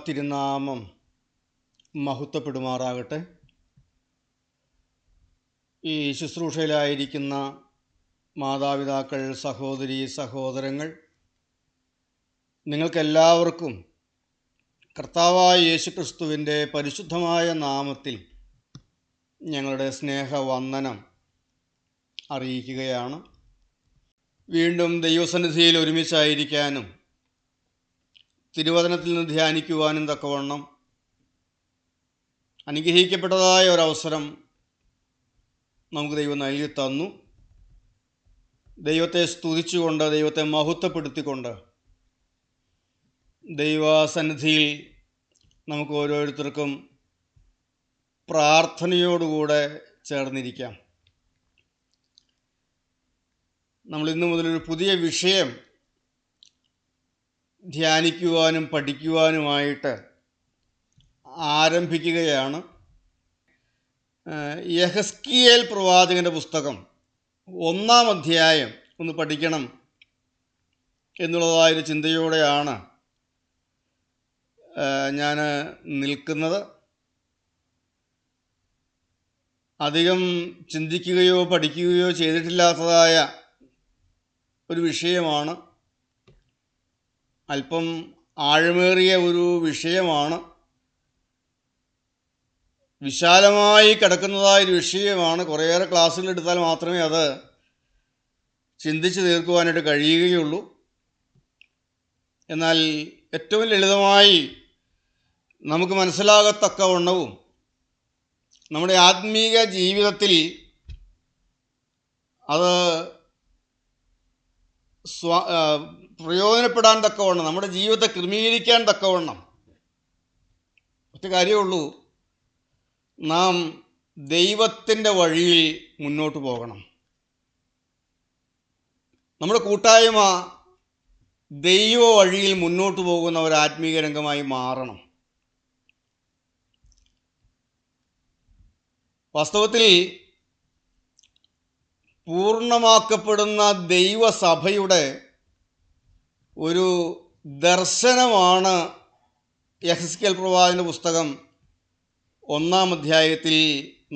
തിരുനാമം മഹത്വപ്പെടുമാറാകട്ടെ. ഈ ശുശ്രൂഷയിലായിരിക്കുന്ന മാതാപിതാക്കൾ, സഹോദരീ സഹോദരങ്ങൾ, നിങ്ങൾക്കെല്ലാവർക്കും കർത്താവായ യേശുക്രിസ്തുവിൻ്റെ പരിശുദ്ധമായ നാമത്തിൽ ഞങ്ങളുടെ സ്നേഹവന്ദനം അറിയിക്കുകയാണ്. വീണ്ടും ദൈവസന്നിധിയിൽ ഒരുമിച്ചായിരിക്കാനും തിരുവചനത്തിൽ നിന്ന് ധ്യാനിക്കുവാനും തക്കവണ്ണം അനുഗ്രഹിക്കപ്പെട്ടതായ ഒരവസരം നമുക്ക് ദൈവം നൽകി തന്നു. ദൈവത്തെ സ്തുതിച്ചുകൊണ്ട്, ദൈവത്തെ മഹത്വപ്പെടുത്തിക്കൊണ്ട് ദൈവസന്നിധിയിൽ നമുക്ക് ഓരോരുത്തർക്കും പ്രാർത്ഥനയോടുകൂടെ ചേർന്നിരിക്കാം. നമ്മൾ ഇന്നു മുതലൊരു പുതിയ വിഷയം ധ്യാനിക്കുവാനും പഠിക്കുവാനുമായിട്ട് ആരംഭിക്കുകയാണ്. യെഹെസ്കേൽ പ്രവാചകൻ്റെ പുസ്തകം 1-ാം അധ്യായം ഒന്ന് പഠിക്കണം എന്നുള്ളതായൊരു ചിന്തയോടെയാണ് ഞാൻ നിൽക്കുന്നത്. അധികം ചിന്തിക്കുകയോ പഠിക്കുകയോ ചെയ്തിട്ടില്ലാത്തതായ ഒരു വിഷയമാണ്. അല്പം ആഴമേറിയ ഒരു വിഷയമാണ്. വിശാലമായി കിടക്കുന്നതായൊരു വിഷയമാണ്. കുറേയേറെ ക്ലാസ്സുകൾ എടുത്താൽ മാത്രമേ അത് ചിന്തിച്ച് തീർക്കുവാനായിട്ട് കഴിയുകയുള്ളൂ. എന്നാൽ ഏറ്റവും ലളിതമായി നമുക്ക് മനസ്സിലാകത്തക്കവണ്ണവും നമ്മുടെ ആത്മീക ജീവിതത്തിൽ അത് പ്രയോജനപ്പെടാൻ തക്കവണ്ണം, നമ്മുടെ ജീവിതത്തെ ക്രമീകരിക്കാൻ തക്കവണ്ണം ഒറ്റ കാര്യമുള്ളൂ: നാം ദൈവത്തിൻ്റെ വഴിയിൽ മുന്നോട്ട് പോകണം. നമ്മുടെ കൂട്ടായ്മ ദൈവ വഴിയിൽ മുന്നോട്ട് പോകുന്ന ഒരു ആത്മീക രംഗമായി മാറണം. വാസ്തവത്തിൽ പൂർണ്ണമാക്കപ്പെടുന്ന ദൈവസഭയുടെ ഒരു ദർശനമാണ് യെഹെസ്കേൽ പ്രവാചകൻ്റെ പുസ്തകം 1-ാം അധ്യായത്തിൽ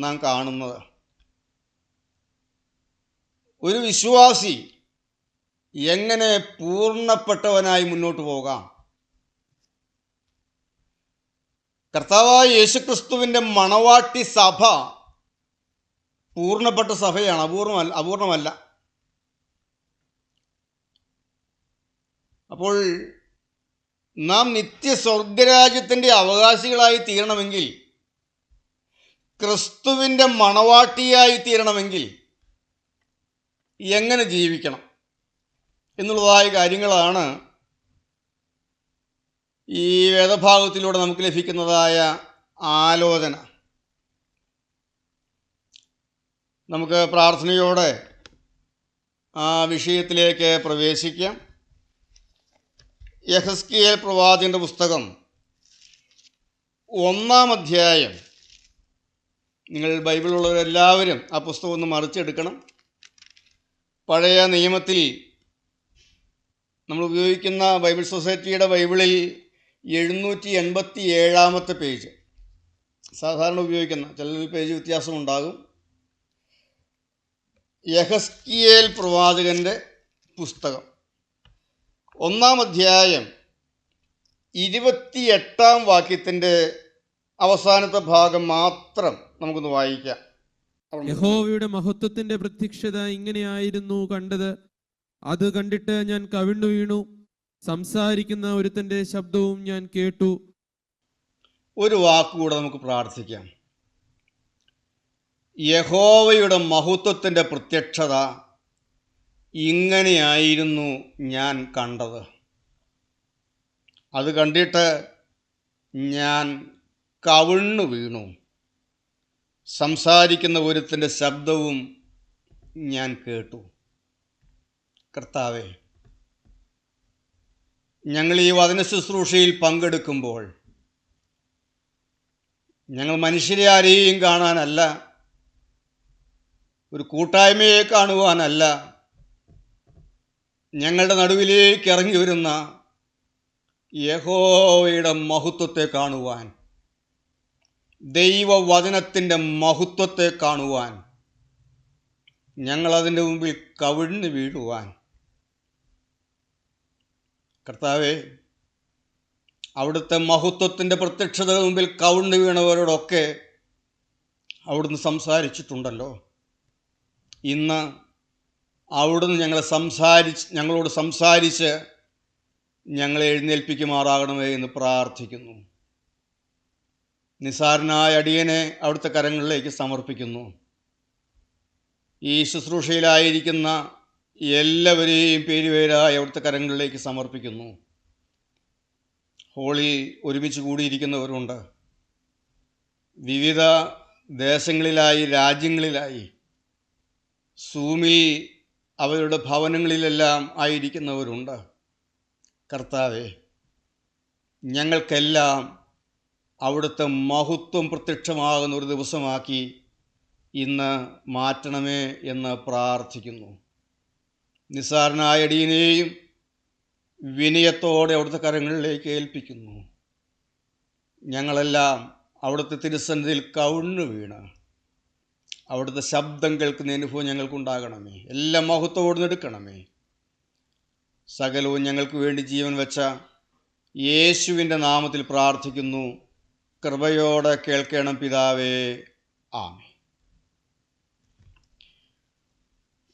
നാം കാണുന്നത്. ഒരു വിശ്വാസി എങ്ങനെ പൂർണ്ണപ്പെട്ടവനായി മുന്നോട്ട് പോകാം? കർത്താവായ യേശുക്രിസ്തുവിൻ്റെ മണവാട്ടി സഭ പൂർണ്ണപ്പെട്ട സഭയാണ്, അപൂർണമല്ല. അപ്പോൾ നാം നിത്യ സ്വർഗരാജ്യത്തിൻ്റെ അവകാശികളായി തീരണമെങ്കിൽ, ക്രിസ്തുവിൻ്റെ മണവാട്ടിയായി തീരണമെങ്കിൽ എങ്ങനെ ജീവിക്കണം എന്നുള്ളതായ കാര്യങ്ങളാണ് ഈ വേദഭാഗത്തിലൂടെ നമുക്ക് ലഭിക്കുന്നതായ ആലോചന. നമുക്ക് പ്രാർത്ഥനയോടെ ആ വിഷയത്തിലേക്ക് പ്രവേശിക്കാം. യെഹെസ്കേൽ പ്രവാചകൻ്റെ പുസ്തകം 1-ാം അധ്യായം. നിങ്ങൾ ബൈബിളുള്ളവരെല്ലാവരും ആ പുസ്തകം ഒന്ന് മറിച്ചെടുക്കണം. പഴയ നിയമത്തിൽ നമ്മൾ ഉപയോഗിക്കുന്ന ബൈബിൾ സൊസൈറ്റിയുടെ ബൈബിളിൽ 787-ാമത്തെ പേജ് സാധാരണ ഉപയോഗിക്കുന്ന, ചില പേജ് വ്യത്യാസമുണ്ടാകും. യെഹെസ്കേൽ പ്രവാചകൻ്റെ പുസ്തകം 1-ാം അധ്യായം 28-ാം വാക്യത്തിൻ്റെ അവസാനത്തെ ഭാഗം മാത്രം നമുക്കൊന്ന് വായിക്കാം. യഹോവയുടെ മഹത്വത്തിന്റെ പ്രത്യക്ഷത ഇങ്ങനെയായിരുന്നു കണ്ടത്. അത് കണ്ടിട്ട് ഞാൻ കവിണ്ണു വീണു. സംസാരിക്കുന്ന ഒരുത്തന്റെ ശബ്ദവും ഞാൻ കേട്ടു. ഒരു വാക്കുകൂടെ നമുക്ക് പ്രാർത്ഥിക്കാം. യഹോവയുടെ മഹത്വത്തിൻ്റെ പ്രത്യക്ഷത ഇങ്ങനെയായിരുന്നു ഞാൻ കണ്ടത്. അത് കണ്ടിട്ട് ഞാൻ കവിണ്ണു വീണു. സംസാരിക്കുന്ന ഒരുത്തൻ്റെ ശബ്ദവും ഞാൻ കേട്ടു. കർത്താവേ, ഞങ്ങൾ ഈ വചന ശുശ്രൂഷയിൽ പങ്കെടുക്കുമ്പോൾ ഞങ്ങൾ മനുഷ്യരെ ആരെയും കാണാനല്ല, ഒരു കൂട്ടായ്മയെ കാണുവാനല്ല, ഞങ്ങളുടെ നടുവിലേക്ക് ഇറങ്ങി വരുന്ന യഹോവയുടെ മഹത്വത്തെ കാണുവാൻ, ദൈവവചനത്തിൻ്റെ മഹത്വത്തെ കാണുവാൻ, ഞങ്ങളതിൻ്റെ മുമ്പിൽ കവിഴ്ന്നു വീഴുവാൻ. കർത്താവേ, അവിടുത്തെ മഹത്വത്തിൻ്റെ പ്രത്യക്ഷതയുടെ മുമ്പിൽ കവിഴ്ന്നു വീണവരോടൊക്കെ അവിടുന്ന് സംസാരിച്ചിട്ടുണ്ടല്ലോ. ഇന്ന് അവിടുന്ന് ഞങ്ങളോട് സംസാരിച്ച് ഞങ്ങളെ എഴുന്നേൽപ്പിക്കുമാറാകണമേ എന്ന് പ്രാർത്ഥിക്കുന്നു. നിസ്സാരനായ അടിയനെ അവിടുത്തെ കരങ്ങളിലേക്ക് സമർപ്പിക്കുന്നു. ഈ ശുശ്രൂഷയിലായിരിക്കുന്ന എല്ലാവരെയും പേരുപേരായി അവിടുത്തെ കരങ്ങളിലേക്ക് സമർപ്പിക്കുന്നു. ഹോളിൽ ഒരുമിച്ച് കൂടിയിരിക്കുന്നവരുണ്ട്. വിവിധ ദേശങ്ങളിലായി, രാജ്യങ്ങളിലായി, സൂമിൽ അവരുടെ ഭവനങ്ങളിലെല്ലാം ആയിരിക്കുന്നവരുണ്ട്. കർത്താവേ, ഞങ്ങൾക്കെല്ലാം അവിടുത്തെ മഹത്വം പ്രത്യക്ഷമാകുന്ന ഒരു ദിവസമാക്കി ഇന്ന് മാറ്റണമേ എന്ന് പ്രാർത്ഥിക്കുന്നു. നിസ്സാരനായ അടിയനെയും വിനയത്തോടെ അവിടുത്തെ കരങ്ങളിലേക്ക് ഏൽപ്പിക്കുന്നു. ഞങ്ങളെല്ലാം അവിടുത്തെ തിരുസന്നിധിയിൽ കവിണ്ണു വീണ് അവിടുത്തെ ശബ്ദം കേൾക്കുന്ന അനുഭവം ഞങ്ങൾക്കുണ്ടാകണമേ. എല്ലാ മഹത്വത്തോടും എടുക്കണമേ. സകലവും ഞങ്ങൾക്ക് വേണ്ടി ജീവൻ വെച്ച യേശുവിൻ്റെ നാമത്തിൽ പ്രാർത്ഥിക്കുന്നു. കൃപയോടെ കേൾക്കണം പിതാവേ. ആമേൻ.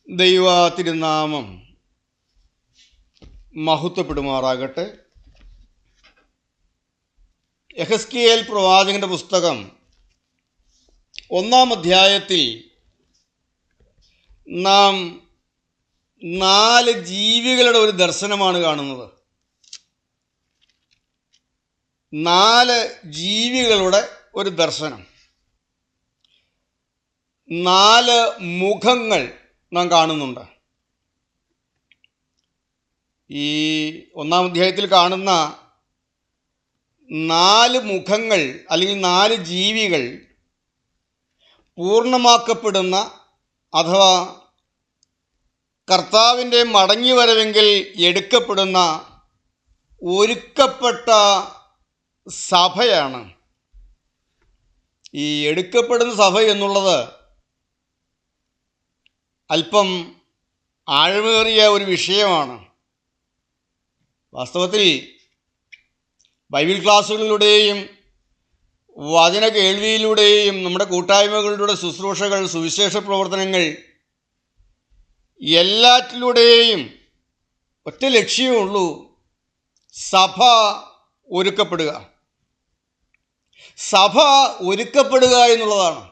ദൈവ തിരുനാമം മഹത്വപ്പെടുമാറാകട്ടെ. യെഹെസ്കേൽ പ്രവാചകന്റെ പുസ്തകം 1-ാം അധ്യായത്തിൽ നാം 4 ജീവികളുടെ ഒരു ദർശനമാണ് കാണുന്നത്. 4 ജീവികളുടെ ഒരു ദർശനം, 4 മുഖങ്ങൾ നാം കാണുന്നുണ്ട്. ഈ 1-ാം അധ്യായത്തിൽ കാണുന്ന 4 മുഖങ്ങൾ അല്ലെങ്കിൽ 4 ജീവികൾ പൂർണ്ണമാക്കപ്പെടുന്ന അഥവാ കർത്താവിൻ്റെ മടങ്ങിവരവെങ്കിൽ എടുക്കപ്പെടുന്ന ഒരുക്കപ്പെട്ട സഭയാണ്. ഈ എടുക്കപ്പെടുന്ന സഭ എന്നുള്ളത് അല്പം ആഴമേറിയ ഒരു വിഷയമാണ്. വാസ്തവത്തിൽ ബൈബിൾ ക്ലാസ്സുകളിലൂടെയും വചന കേൾവിയിലൂടെയും നമ്മുടെ കൂട്ടായ്മകളിലൂടെ ശുശ്രൂഷകൾ, സുവിശേഷ പ്രവർത്തനങ്ങൾ എല്ലാറ്റിലൂടെയും ഒറ്റ ലക്ഷ്യമേ ഉള്ളൂ: സഭ ഒരുക്കപ്പെടുക. സഭ ഒരുക്കപ്പെടുക എന്നുള്ളതാണ്.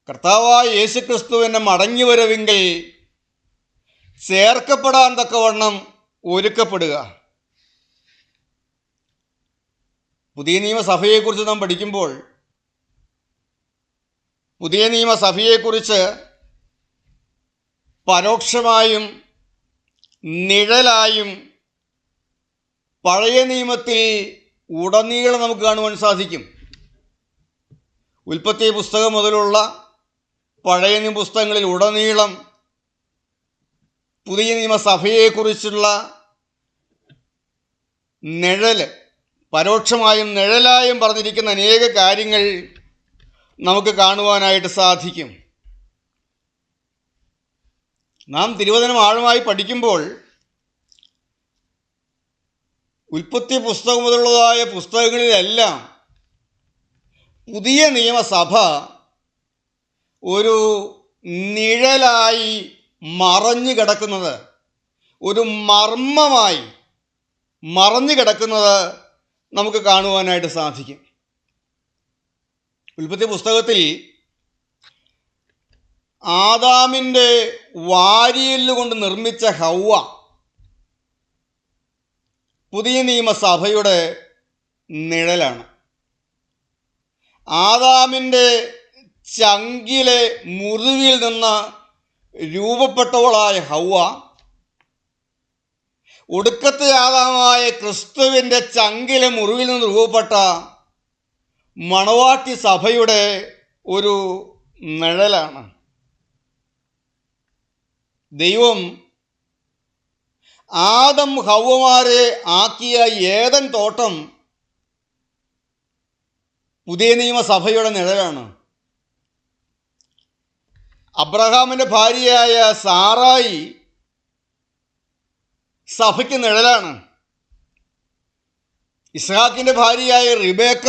കർത്താവായ യേശുക്രിസ്തുവിൻ്റെ മടങ്ങിവരവെങ്കിൽ ചേർക്കപ്പെടാൻ തക്കവണ്ണം ഒരുക്കപ്പെടുക. പുതിയ നിയമസഭയെക്കുറിച്ച് നാം പഠിക്കുമ്പോൾ പുതിയ നിയമസഭയെക്കുറിച്ച് പരോക്ഷമായും നിഴലായും പഴയ നിയമത്തിൽ ഉടനീളം നമുക്ക് കാണുവാൻ സാധിക്കും. ഉൽപ്പത്തി പുസ്തകം മുതലുള്ള പഴയ നിയമ പുസ്തകങ്ങളിൽ ഉടനീളം പുതിയ നിയമസഭയെക്കുറിച്ചുള്ള നിഴൽ, പരോക്ഷമായും നിഴലായും പറഞ്ഞിരിക്കുന്ന അനേക കാര്യങ്ങൾ നമുക്ക് കാണുവാനായിട്ട് സാധിക്കും. നാം തിരുവചനം ആഴമായി പഠിക്കുമ്പോൾ ഉൽപ്പത്തി പുസ്തകം മുതലുള്ളതായ പുസ്തകങ്ങളിലെല്ലാം പുതിയ നിയമസഭ ഒരു നിഴലായി മറഞ്ഞു കിടക്കുന്നത്, ഒരു മർമ്മമായി മറഞ്ഞു കിടക്കുന്നത് നമുക്ക് കാണുവാനായിട്ട് സാധിക്കും. ഉൽപ്പത്തി പുസ്തകത്തിൽ ആദാമിൻ്റെ വാരിയെല്ല് കൊണ്ട് നിർമ്മിച്ച ഹൗവ പുതിയ നിയമസഭയുടെ നിഴലാണ്. ആദാമിൻ്റെ ചങ്കിലെ മുറിവിൽ നിന്ന് രൂപപ്പെട്ടവളായ ഹൗവ ഒടുക്കത്തെ ആദാമായ ക്രിസ്തുവിൻ്റെ ചങ്കിലെ മുറിവിൽ നിന്ന് രൂപപ്പെട്ട മണവാട്ടി സഭയുടെ ഒരു നിഴലാണ്. ദൈവം ആദം ഹവ്വമാരെ ആക്കിയ ഏദൻ തോട്ടം പുതിയ നിയമസഭയുടെ നിഴലാണ്. അബ്രഹാമിൻ്റെ ഭാര്യയായ സാറായി സഭയ്ക്ക് നിഴലാണ്. ഇസ്ഹാക്കിൻ്റെ ഭാര്യയായ റിബേക്ക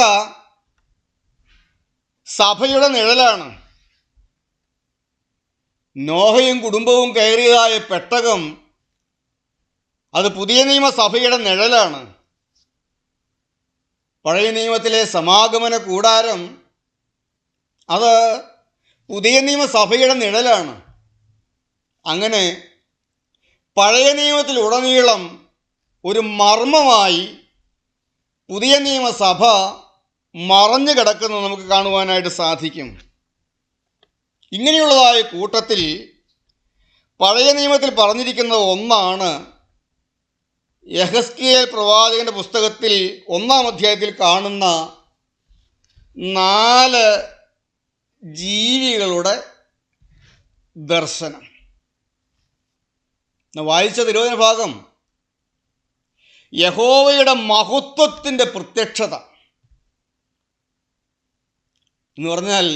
സഭയുടെ നിഴലാണ്. നോഹയും കുടുംബവും കയറിയതായ പെട്ടകം അത് പുതിയ നിയമസഭയുടെ നിഴലാണ്. പഴയ നിയമത്തിലെ സമാഗമന കൂടാരം അത് പുതിയ നിയമസഭയുടെ നിഴലാണ്. അങ്ങനെ പഴയ നിയമത്തിലുടനീളം ഒരു മർമ്മമായി പുതിയ നിയമസഭ മറഞ്ഞു കിടക്കുന്നത് നമുക്ക് കാണുവാനായിട്ട് സാധിക്കും. ഇങ്ങനെയുള്ളതായ കൂട്ടത്തിൽ പഴയ നിയമത്തിൽ പറഞ്ഞിരിക്കുന്ന ഒന്നാണ് യെഹെസ്കേൽ പ്രവാചകന്റെ പുസ്തകത്തിൽ 1-ാം അധ്യായത്തിൽ കാണുന്ന 4 ജീവികളുടെ ദർശനം. വായിച്ച തിരുവചന ഭാഗം യഹോവയുടെ മഹത്വത്തിൻ്റെ പ്രത്യക്ഷത എന്ന് പറഞ്ഞാൽ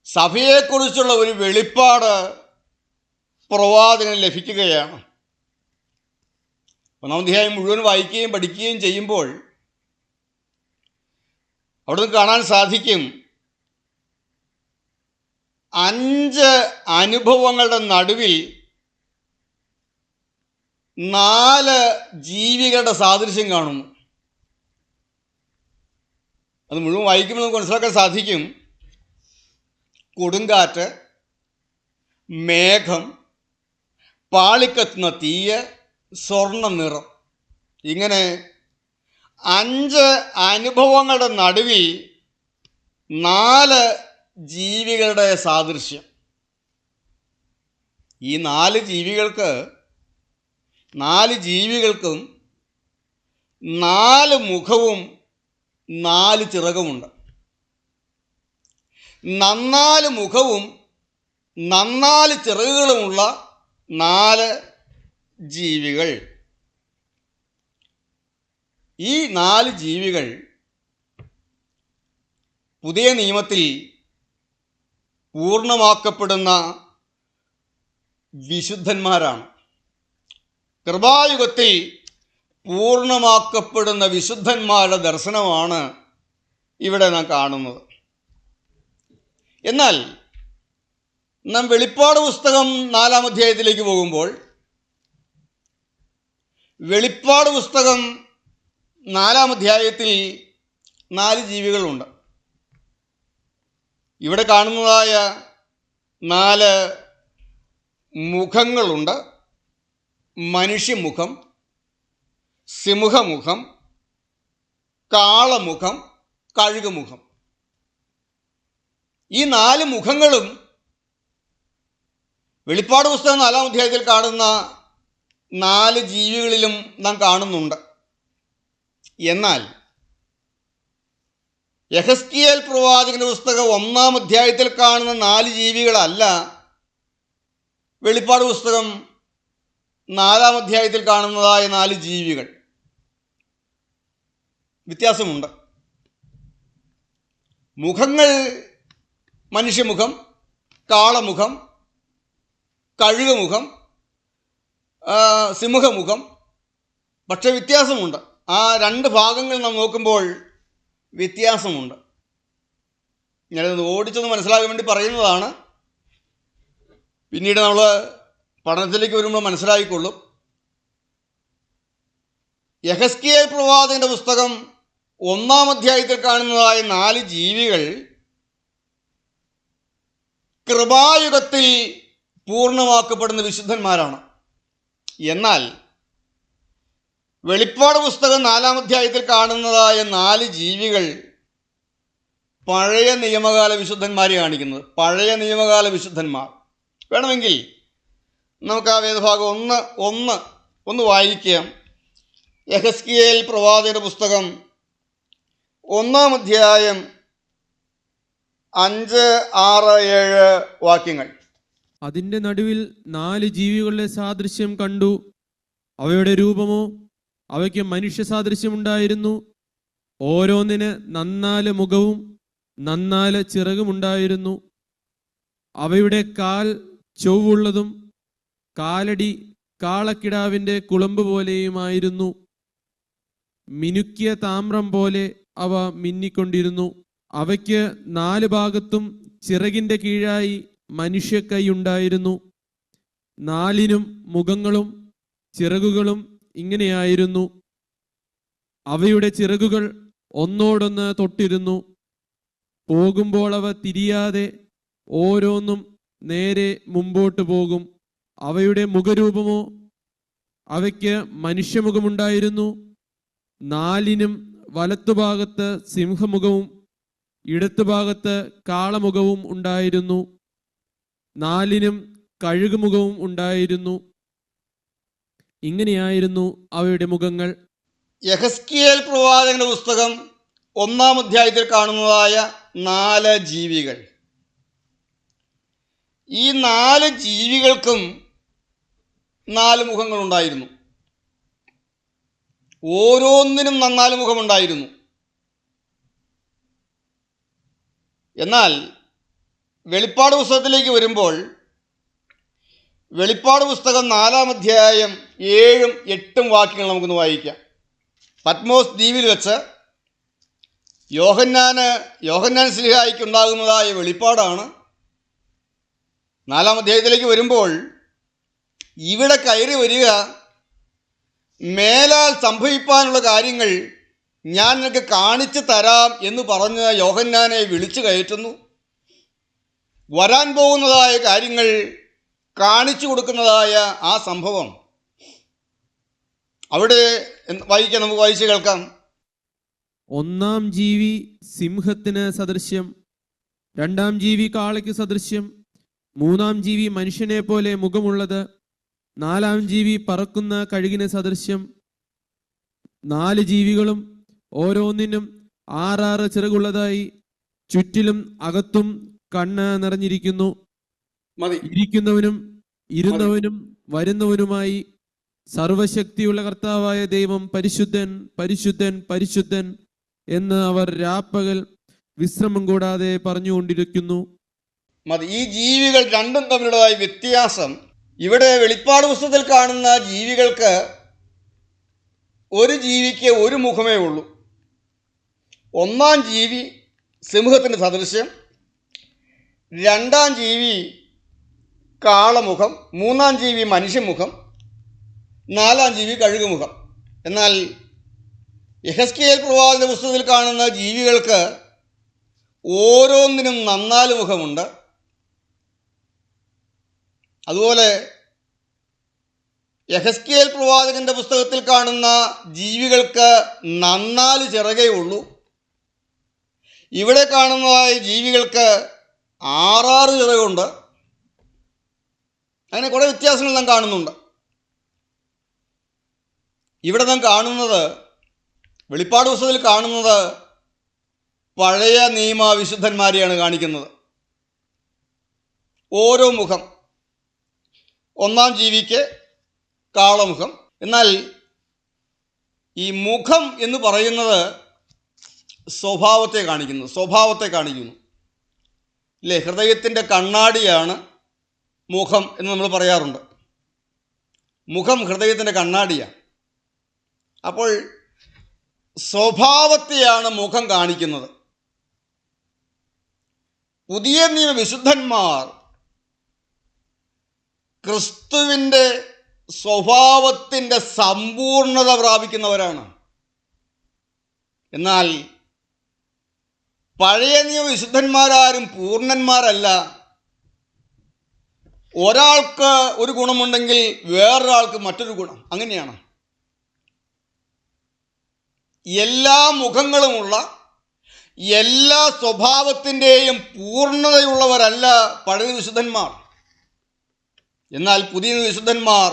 സഭയെക്കുറിച്ചുള്ള ഒരു വെളിപ്പാട് പ്രവാചകന് ലഭിക്കുകയാണ്. 1-ാം അധ്യായം മുഴുവൻ വായിക്കുകയും പഠിക്കുകയും ചെയ്യുമ്പോൾ അവിടെ നിന്ന് കാണാൻ സാധിക്കും 5 അനുഭവങ്ങളുടെ നടുവിൽ 4 ജീവികളുടെ സാദൃശ്യം കാണുന്നു. അത് മുഴുവൻ വായിക്കുമ്പോൾ നമുക്ക് മനസ്സിലാക്കാൻ സാധിക്കും. കൊടുങ്കാറ്റ്, മേഘം, പാളിക്കത്തുന്ന തീയ്, സ്വർണ്ണ നിറം, ഇങ്ങനെ 5 അനുഭവങ്ങളുടെ നടുവിൽ 4 ജീവികളുടെ സാദൃശ്യം. ഈ 4 ജീവികൾക്കും 4 മുഖവും 4 ചിറകുമുണ്ട്. 4 മുഖവും 4 ചിറകുകളുമുള്ള 4 ജീവികൾ. ഈ 4 ജീവികൾ പുതിയ നിയമത്തിൽ പൂർണ്ണമാക്കപ്പെടുന്ന വിശുദ്ധന്മാരാണ്. കൃപായുഗത്തിൽ പൂർണ്ണമാക്കപ്പെടുന്ന വിശുദ്ധന്മാരുടെ ദർശനമാണ് ഇവിടെ നാം കാണുന്നത്. എന്നാൽ നാം വെളിപ്പാട് പുസ്തകം 4-ാം അധ്യായത്തിലേക്ക് പോകുമ്പോൾ വെളിപ്പാട് പുസ്തകം 4-ാം അധ്യായത്തിൽ 4 ജീവികളുണ്ട്. ഇവിടെ കാണുന്നതായ 4 മുഖങ്ങളുണ്ട്. മനുഷ്യമുഖം, സിംഹമുഖം, കാളമുഖം, കഴുകുമുഖം. ഈ 4 മുഖങ്ങളും വെളിപ്പാട് പുസ്തകം 4-ാം അധ്യായത്തിൽ കാണുന്ന 4 ജീവികളിലും നാം കാണുന്നുണ്ട്. എന്നാൽ യെഹെസ്കേൽ പ്രവാചകന്റെ പുസ്തകം 1-ാം അധ്യായത്തിൽ കാണുന്ന 4 ജീവികളല്ല വെളിപ്പാട് പുസ്തകം 4-ാം അധ്യായത്തിൽ കാണുന്നതായ 4 ജീവികൾ. വ്യത്യാസമുണ്ട്. മുഖങ്ങൾ മനുഷ്യമുഖം, കാളമുഖം, കഴുകുമുഖം, സിംഹമുഖം. പക്ഷെ വ്യത്യാസമുണ്ട്. ആ 2 ഭാഗങ്ങൾ നാം നോക്കുമ്പോൾ വ്യത്യാസമുണ്ട്. ഞാനത് ഓടിച്ചൊന്ന് മനസ്സിലാകാൻ വേണ്ടി പറയുന്നതാണ്. പിന്നീട് നമ്മൾ പഠനത്തിലേക്ക് വരുമ്പോൾ മനസ്സിലായിക്കൊള്ളും. യെഹെസ്കേൽ പ്രവാചകന്റെ പുസ്തകം 1-ാം അധ്യായത്തിൽ കാണുന്നതായ 4 ജീവികൾ കൃപായുഗത്തിൽ പൂർണ്ണമാക്കപ്പെടുന്ന വിശുദ്ധന്മാരാണ്. എന്നാൽ വെളിപ്പാട് പുസ്തകം 4-ാം അധ്യായത്തിൽ കാണുന്നതായ 4 ജീവികൾ പഴയ നിയമകാല വിശുദ്ധന്മാരെ കാണിക്കുന്നത്. പഴയ നിയമകാല വിശുദ്ധന്മാർ. വേണമെങ്കിൽ നമുക്ക് ആ വേദഭാഗം ഒന്ന് വായിക്കാം. യെഹെസ്കേൽ പ്രവാചകന്റെ പുസ്തകം 1-ാം അധ്യായം 5, 6, 7 വാക്യങ്ങൾ. അതിന്റെ നടുവിൽ 4 ജീവികളുടെ സാദൃശ്യം കണ്ടു. അവയുടെ രൂപമോ അവയ്ക്ക് മനുഷ്യ സാദൃശ്യമുണ്ടായിരുന്നു. ഓരോന്നിന് 4 മുഖവും 4 ചിറകുമുണ്ടായിരുന്നു. അവയുടെ കാൽ ചൊവ്വുള്ളതും കാലടി കാളക്കിടാവിന്റെ കുളമ്പ് പോലെയുമായിരുന്നു. മിനുക്കിയ താമ്രം പോലെ അവ മിന്നിക്കൊണ്ടിരുന്നു. അവയ്ക്ക് 4 ഭാഗത്തും ചിറകിന്റെ കീഴായി മനുഷ്യക്കൈ ഉണ്ടായിരുന്നു. 4നും മുഖങ്ങളും ചിറകുകളും ഇങ്ങനെയായിരുന്നു. അവയുടെ ചിറകുകൾ ഒന്നോടൊന്ന് തൊട്ടിരുന്നു. പോകുമ്പോൾ അവ തിരിയാതെ ഓരോന്നും നേരെ മുമ്പോട്ട് പോകും. അവയുടെ മുഖരൂപമോ അവയ്ക്ക് മനുഷ്യമുഖമുണ്ടായിരുന്നു. 4നും വലത്തുഭാഗത്ത് സിംഹമുഖവും ഇടത്തുഭാഗത്ത് കാളമുഖവും ഉണ്ടായിരുന്നു. 4നും കഴുകുമുഖവും ഉണ്ടായിരുന്നു. ഇങ്ങനെയായിരുന്നു അവയുടെ മുഖങ്ങൾ. യെഹെസ്കേൽ പ്രവാചകന്റെ പുസ്തകം 1-ാം അധ്യായത്തിൽ കാണുന്നതായ 4 ജീവികൾ. ഈ 4 ജീവികൾക്കും 4 മുഖങ്ങളുണ്ടായിരുന്നു. ഓരോന്നിനും 4 മുഖമുണ്ടായിരുന്നു. എന്നാൽ വെളിപ്പാട് പുസ്തകത്തിലേക്ക് വരുമ്പോൾ വെളിപ്പാട് പുസ്തകം 4-ാം അധ്യായം 7-ഉം 8-ഉം വാക്യങ്ങൾ നമുക്കൊന്ന് വായിക്കാം. പത്മോസ് ദ്വീപിൽ വെച്ച് യോഹന്നാൻ ശ്ലീഹായ്ക്കുണ്ടാകുന്നതായ വെളിപ്പാടാണ്. 4-ാം അധ്യായത്തിലേക്ക് വരുമ്പോൾ ഇവിടെ കയറി വരിക, മേലാൽ സംഭവിക്കാനുള്ള കാര്യങ്ങൾ ഞാൻ നിനക്ക് കാണിച്ചു തരാം എന്ന് പറഞ്ഞ് യോഹന്നാനെ വിളിച്ചു കയറ്റുന്നു. വരാൻ പോകുന്നതായ കാര്യങ്ങൾ കാണിച്ചു കൊടുക്കുന്നതായ ആ സംഭവം അവിടെ വായിക്കാം, നമുക്ക് വായിച്ച് കേൾക്കാം. 1-ാം ജീവി സിംഹത്തിന് സദൃശ്യം, 2-ാം ജീവി കാളയ്ക്ക് സദൃശ്യം, 3-ാം ജീവി മനുഷ്യനെ പോലെ മുഖമുള്ളത്, 4-ാം ജീവി പറക്കുന്ന കഴുകിന് സദൃശ്യം. 4 ജീവികളും ഓരോന്നിനും 6 ചിറകുള്ളതായി ചുറ്റിലും അകത്തും കണ്ണ് നിറഞ്ഞിരിക്കുന്നു. ഇരിക്കുന്നവനും ഇരുന്നവനും വരുന്നവനുമായി സർവശക്തിയുള്ള കർത്താവായ ദൈവം പരിശുദ്ധൻ പരിശുദ്ധൻ പരിശുദ്ധൻ എന്ന് അവർ രാപ്പകൽ വിശ്രമം കൂടാതെ പറഞ്ഞുകൊണ്ടിരിക്കുന്നു. ഈ ജീവികൾ രണ്ടും തമ്മിലുള്ളതായ വ്യത്യാസം, ഇവിടെ വെളിപ്പാട് പുസ്തകത്തിൽ കാണുന്ന ജീവികൾക്ക് ഒരു ജീവിക്ക് ഒരു മുഖമേ ഉള്ളൂ. 1-ാം ജീവി സിംഹത്തിന് സദൃശ്യം, 2-ാം ജീവി കാളമുഖം, 3-ാം ജീവി മനുഷ്യമുഖം, 4-ാം ജീവി കഴുകുമുഖം. എന്നാൽ യെഹെസ്കേൽ പ്രവാചകന്റെ പുസ്തകത്തിൽ കാണുന്ന ജീവികൾക്ക് ഓരോന്നിനും 4 മുഖമുണ്ട്. അതുപോലെ യെഹെസ്കേൽ പ്രവാചകന്റെ പുസ്തകത്തിൽ കാണുന്ന ജീവികൾക്ക് 4 ചിറകേ ഉള്ളൂ. ഇവിടെ കാണുന്നതായ ജീവികൾക്ക് 6 ചിറകുണ്ട്. അങ്ങനെ കുറേ വ്യത്യാസങ്ങൾ നാം കാണുന്നുണ്ട്. ഇവിടെ നാം കാണുന്നത്, വെളിപ്പാട് പുസ്തകത്തിൽ കാണുന്നത് പഴയ നിയമ വിശുദ്ധന്മാരെയാണ് കാണിക്കുന്നത്. ഓരോ മുഖം, 1-ാം ജീവിക്ക് കാളമുഖം. എന്നാൽ ഈ മുഖം എന്ന് പറയുന്നത് സ്വഭാവത്തെ കാണിക്കുന്നു. ഇല്ലേ, ഹൃദയത്തിൻ്റെ കണ്ണാടിയാണ് മുഖം എന്ന് നമ്മൾ പറയാറുണ്ട്. മുഖം ഹൃദയത്തിൻ്റെ കണ്ണാടിയാണ്. അപ്പോൾ സ്വഭാവത്തെയാണ് മുഖം കാണിക്കുന്നത്. പുതിയ നിയമ വിശുദ്ധന്മാർ ക്രിസ്തുവിൻ്റെ സ്വഭാവത്തിൻ്റെ സമ്പൂർണത പ്രാപിക്കുന്നവരാണ്. എന്നാൽ പഴയ നിയമ വിശുദ്ധന്മാരാരും പൂർണ്ണന്മാരല്ല. ഒരാൾക്ക് ഒരു ഗുണമുണ്ടെങ്കിൽ വേറൊരാൾക്ക് മറ്റൊരു ഗുണം, അങ്ങനെയാണ്. എല്ലാ മുഖങ്ങളുമുള്ള, എല്ലാ സ്വഭാവത്തിൻ്റെയും പൂർണ്ണതയുള്ളവരല്ല പഴയ വിശുദ്ധന്മാർ. എന്നാൽ പുതിയ വിശുദ്ധന്മാർ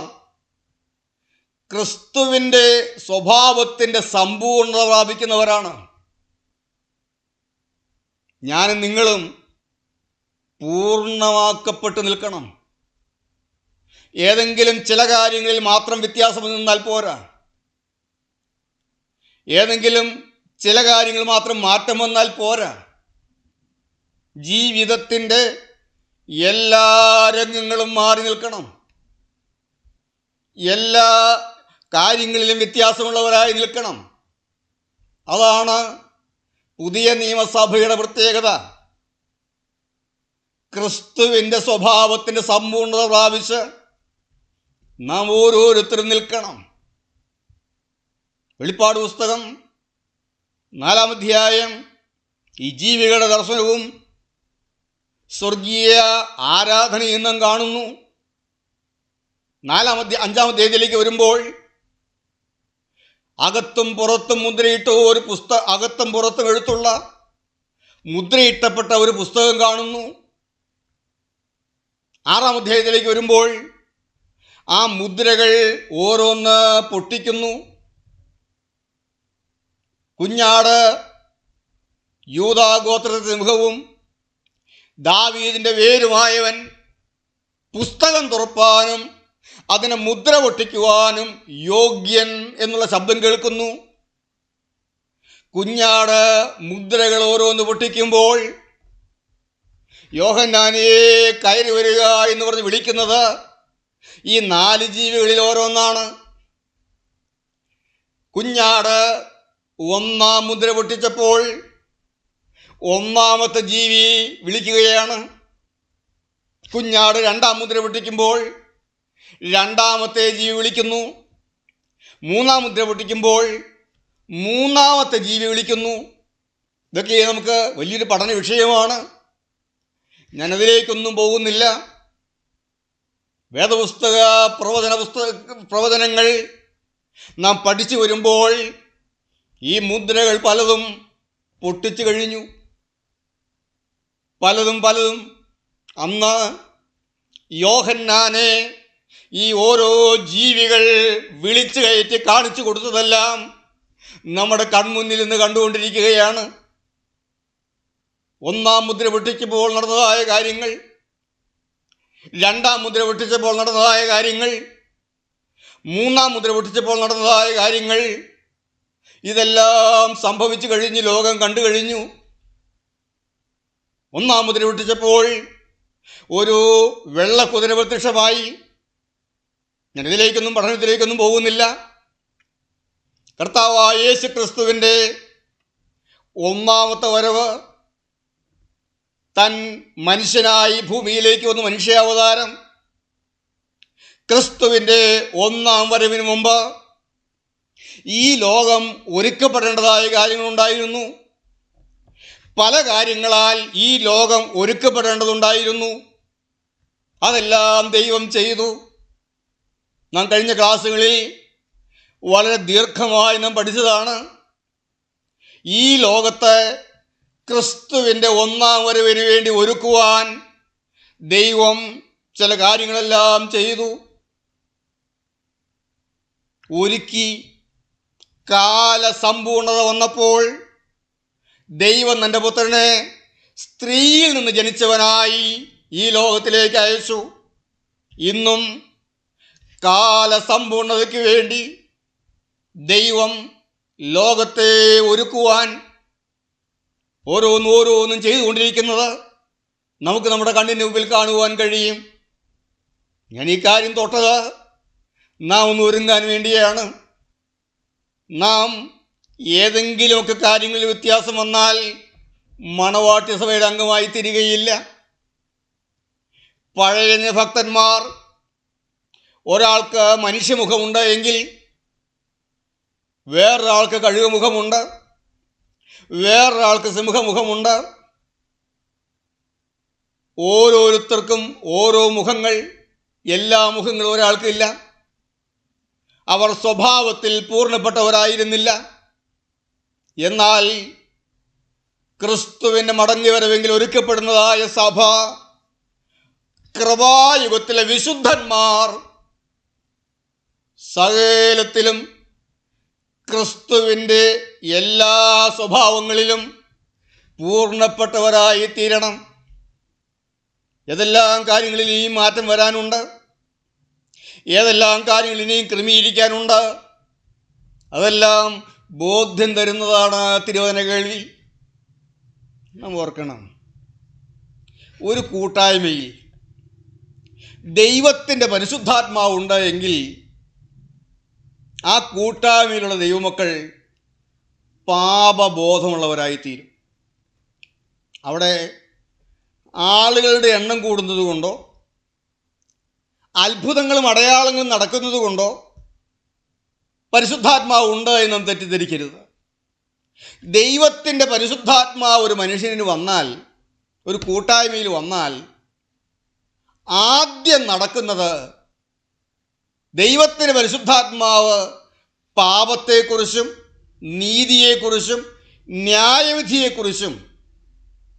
ക്രിസ്തുവിൻ്റെ സ്വഭാവത്തിൻ്റെ സമ്പൂർണ്ണത പ്രാപിക്കുന്നവരാണ്. ഞാനും നിങ്ങളും പൂർണ്ണമാക്കപ്പെട്ടു നിൽക്കണം. ഏതെങ്കിലും ചില കാര്യങ്ങളിൽ മാത്രം വ്യത്യാസം നിന്നാൽ പോരാ. ഏതെങ്കിലും ചില കാര്യങ്ങൾ മാത്രം മാറ്റം വന്നാൽ പോരാ. ജീവിതത്തിൻ്റെ എല്ലാ രംഗങ്ങളും മാറി നിൽക്കണം. എല്ലാ കാര്യങ്ങളിലും വ്യത്യാസമുള്ളവരായി നിൽക്കണം. അതാണ് പുതിയ നിയമസഭയുടെ പ്രത്യേകത. ക്രിസ്തുവിൻ്റെ സ്വഭാവത്തിൻ്റെ സമ്പൂർണ്ണത പ്രാപിച്ച് നാം ഓരോരുത്തരും നിൽക്കണം. വെളിപ്പാട് പുസ്തകം 4-ാം അധ്യായം ഈ ജീവികളുടെ ദർശനവും സ്വർഗീയ ആരാധനയും നാം കാണുന്നു. 5-ാം അധ്യായത്തിലേക്ക് വരുമ്പോൾ അകത്തും പുറത്തും മുദ്രയിട്ട ഒരു അകത്തും പുറത്തും എഴുത്തുള്ള മുദ്രയിട്ടപ്പെട്ട ഒരു പുസ്തകം കാണുന്നു. 6-ാം അധ്യായത്തിലേക്ക് വരുമ്പോൾ ആ മുദ്രകൾ ഓരോന്ന് പൊട്ടിക്കുന്നു. കുഞ്ഞാട് യൂദാഗോത്രത്തിന്റെ സിംഹവും ദാവീദിന്റെ വേരുമായവൻ പുസ്തകം തുറപ്പാനും അതിനെ മുദ്ര പൊട്ടിക്കുവാനും യോഗ്യൻ എന്നുള്ള ശബ്ദം കേൾക്കുന്നു. കുഞ്ഞാട് മുദ്രകൾ ഓരോന്ന് പൊട്ടിക്കുമ്പോൾ യോഹന്നാനേ കയറി വരിക എന്ന് പറഞ്ഞ് വിളിക്കുന്നത് ഈ 4 ജീവികളിൽ ഓരോന്നാണ്. കുഞ്ഞാട് 1-ാം മുദ്ര പൊട്ടിച്ചപ്പോൾ 1-ാമത്തെ ജീവി വിളിക്കുകയാണ്. കുഞ്ഞാട് 2-ാം മുദ്ര പൊട്ടിക്കുമ്പോൾ 2-ാമത്തെ ജീവി വിളിക്കുന്നു. 3-ാം മുദ്ര പൊട്ടിക്കുമ്പോൾ 3-ാമത്തെ ജീവി വിളിക്കുന്നു. ഇതൊക്കെ നമുക്ക് വലിയൊരു പഠന വിഷയമാണ്. ഞാനതിലേക്കൊന്നും പോകുന്നില്ല. വേദപുസ്തക പ്രവചനങ്ങൾ നാം പഠിച്ചു വരുമ്പോൾ ഈ മുദ്രകൾ പലതും പൊട്ടിച്ചു കഴിഞ്ഞു. പലതും അന്ന് യോഹന്നാനെ ഈ ഓരോ ജീവികൾ വിളിച്ചു കയറ്റി കാണിച്ചു കൊടുത്തതെല്ലാം നമ്മുടെ കൺമുന്നിൽ നിന്ന് കണ്ടുകൊണ്ടിരിക്കുകയാണ്. 1-ാം മുദ്ര പൊട്ടിച്ചപ്പോൾ നടന്നതായ കാര്യങ്ങൾ, 2-ാം മുദ്ര പൊട്ടിച്ചപ്പോൾ നടന്നതായ കാര്യങ്ങൾ, 3-ാം മുദ്ര പൊട്ടിച്ചപ്പോൾ നടന്നതായ കാര്യങ്ങൾ, ഇതെല്ലാം സംഭവിച്ചു കഴിഞ്ഞ് ലോകം കണ്ടു കഴിഞ്ഞു. 1-ാം മുദ്ര പൊട്ടിച്ചപ്പോൾ ഒരു വെള്ളക്കുതിര പ്രത്യക്ഷമായി. ഞാനിതിലേക്കൊന്നും പഠനത്തിലേക്കൊന്നും പോകുന്നില്ല. കർത്താവായ യേശു ക്രിസ്തുവിൻ്റെ 1-ാമത്തെ വരവ്, താൻ മനുഷ്യനായി ഭൂമിയിലേക്ക് വന്ന് മനുഷ്യാവതാരം, ക്രിസ്തുവിൻ്റെ 1-ാം വരവിന് മുമ്പ് ഈ ലോകം ഒരുക്കപ്പെടേണ്ടതായ കാര്യങ്ങളുണ്ടായിരുന്നു. പല കാര്യങ്ങളാൽ ഈ ലോകം ഒരുക്കപ്പെടേണ്ടതുണ്ടായിരുന്നു. അതെല്ലാം ദൈവം ചെയ്തു. നാം കഴിഞ്ഞ ക്ലാസ്സുകളിൽ വളരെ ദീർഘമായി നാം പഠിച്ചതാണ്. ഈ ലോകത്തെ ക്രിസ്തുവിൻ്റെ 1-ാം വരവിന് വേണ്ടി ഒരുക്കുവാൻ ദൈവം ചില കാര്യങ്ങളെല്ലാം ചെയ്തു, ഒരുക്കി. കാലസമ്പൂർണത വന്നപ്പോൾ ദൈവം തൻ്റെ പുത്രനെ സ്ത്രീയിൽ നിന്ന് ജനിച്ചവനായി ഈ ലോകത്തിലേക്ക് അയച്ചു. ഇന്നും കാലസമ്പൂർണതയ്ക്ക് വേണ്ടി ദൈവം ലോകത്തെ ഒരുക്കുവാൻ ഓരോന്നും ചെയ്തുകൊണ്ടിരിക്കുന്നത് നമുക്ക് നമ്മുടെ കണ്ണിന് മുമ്പിൽ കാണുവാൻ കഴിയും. ഞാൻ ഈ കാര്യം തൊട്ടത് നാം ഒന്ന് ഒരുങ്ങാൻ വേണ്ടിയാണ്. നാം ഏതെങ്കിലുമൊക്കെ കാര്യങ്ങളിൽ വ്യത്യാസം വന്നാൽ മണവാട്ടി സഭയുടെ അംഗമായി തീരുകയില്ല. പഴയ ഭക്തന്മാർ, ഒരാൾക്ക് മനുഷ്യമുഖമുണ്ട് എങ്കിൽ വേറൊരാൾക്ക് കഴുകുമുഖമുണ്ട്, വേറൊരാൾക്ക് സിംഹമുഖമുണ്ട്. ഓരോരുത്തർക്കും ഓരോ മുഖങ്ങൾ. എല്ലാ മുഖങ്ങളും ഒരാൾക്കില്ല. അവർ സ്വഭാവത്തിൽ പൂർണ്ണപ്പെട്ടവരായിരുന്നില്ല. എന്നാൽ ക്രിസ്തുവിൻ്റെ മടങ്ങിവരവെങ്കിൽ ഒരുക്കപ്പെടുന്നതായ സഭ, കൃപായുഗത്തിലെ വിശുദ്ധന്മാർ സകലത്തിലും ക്രിസ്തുവിൻ്റെ എല്ലാ സ്വഭാവങ്ങളിലും പൂർണ്ണപ്പെട്ടവരായി തീരണം. ഏതെല്ലാം കാര്യങ്ങളിൽ ഈ മാറ്റം വരാനുണ്ട്. ഏതെല്ലാം കാര്യങ്ങൾ ഇനിയും ക്രമീകരിക്കാനുണ്ട്, അതെല്ലാം ബോധ്യം തരുന്നതാണ് തിരുവചന കേൾവി. നാം ഓർക്കണം, ഒരു കൂട്ടായ്മയിൽ ദൈവത്തിൻ്റെ പരിശുദ്ധാത്മാവുണ്ട് എങ്കിൽ ആ കൂട്ടായ്മയിലുള്ള ദൈവമക്കൾ പാപബോധമുള്ളവരായിത്തീരും. അവിടെ ആളുകളുടെ എണ്ണം കൂടുന്നത് കൊണ്ടോ അത്ഭുതങ്ങളും അടയാളങ്ങളും നടക്കുന്നത് കൊണ്ടോ പരിശുദ്ധാത്മാവ് ഉണ്ട് എന്ന് നാം തെറ്റിദ്ധരിക്കരുത്. ദൈവത്തിൻ്റെ പരിശുദ്ധാത്മാവ് ഒരു മനുഷ്യന് വന്നാൽ, ഒരു കൂട്ടായ്മയിൽ വന്നാൽ, ആദ്യം നടക്കുന്നത് ദൈവത്തിൻ്റെ പരിശുദ്ധാത്മാവ് പാപത്തെക്കുറിച്ചും നീതിയെക്കുറിച്ചും ന്യായവിധിയെക്കുറിച്ചും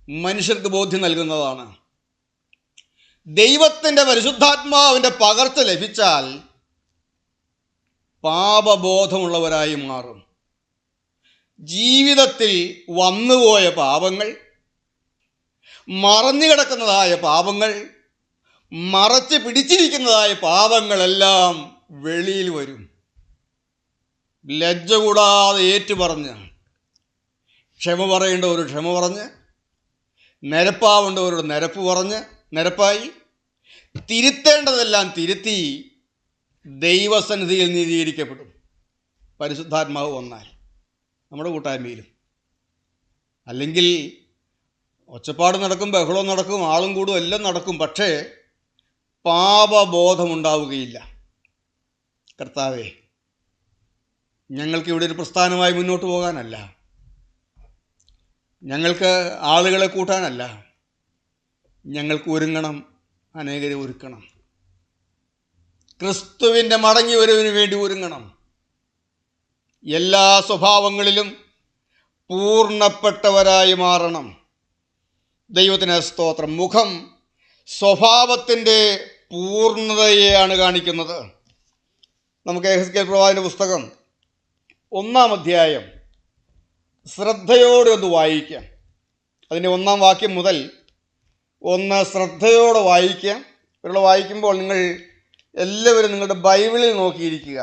മനുഷ്യർക്ക് ബോധ്യം നൽകുന്നതാണ്. ദൈവത്തിൻ്റെ പരിശുദ്ധാത്മാവിൻ്റെ പകർച്ച ലഭിച്ചാൽ പാപബോധമുള്ളവരായി മാറും. ജീവിതത്തിൽ വന്നുപോയ പാപങ്ങൾ, മറഞ്ഞു കിടക്കുന്നതായ പാപങ്ങൾ, മറച്ച് പിടിച്ചിരിക്കുന്നതായ പാപങ്ങളെല്ലാം വെളിയിൽ വരും. ലജ്ജ കൂടാതെ ഏറ്റുപറഞ്ഞ്, ക്ഷമ പറയേണ്ടവർ ക്ഷമ പറഞ്ഞ്, നിരപ്പാവേണ്ടവരോട് നിരപ്പ് പറഞ്ഞ് നിരപ്പായി, തിരുത്തേണ്ടതെല്ലാം തിരുത്തി ദൈവസന്നിധിയിൽ നീതീകരിക്കപ്പെടും. പരിശുദ്ധാത്മാവ് വന്നാൽ നമ്മുടെ കൂട്ടായ്മയിലും. അല്ലെങ്കിൽ ഒച്ചപ്പാട് നടക്കും, ബഹളം നടക്കും, ആളും കൂടും, എല്ലാം നടക്കും, പക്ഷേ പാപബോധമുണ്ടാവുകയില്ല. കർത്താവേ, ഞങ്ങൾക്ക് ഇവിടെ ഒരു പ്രസ്ഥാനമായി മുന്നോട്ട് പോകാനല്ല, ഞങ്ങൾക്ക് ആളുകളെ കൂട്ടാനല്ല, ഞങ്ങൾക്ക് ഒരുങ്ങണം, അനേകരെ ഒരുക്കണം. ക്രിസ്തുവിൻ്റെ മടങ്ങി വരവിന് വേണ്ടി ഒരുങ്ങണം. എല്ലാ സ്വഭാവങ്ങളിലും പൂർണ്ണപ്പെട്ടവരായി മാറണം. ദൈവത്തിന് സ്തോത്രം. മുഖം സ്വഭാവത്തിൻ്റെ പൂർണ്ണതയെയാണ് കാണിക്കുന്നത്. നമുക്ക് യെഹെസ്കേൽ പ്രവാചകന്റെ പുസ്തകം 1-ാം അധ്യായം ശ്രദ്ധയോടെ ഒന്ന് വായിക്കാം. അതിൻ്റെ 1-ാം വാക്യം മുതൽ ശ്രദ്ധയോടെ വായിക്കാം. ഇവരുടെ വായിക്കുമ്പോൾ നിങ്ങൾ എല്ലാവരും നിങ്ങളുടെ ബൈബിളിൽ നോക്കിയിരിക്കുക.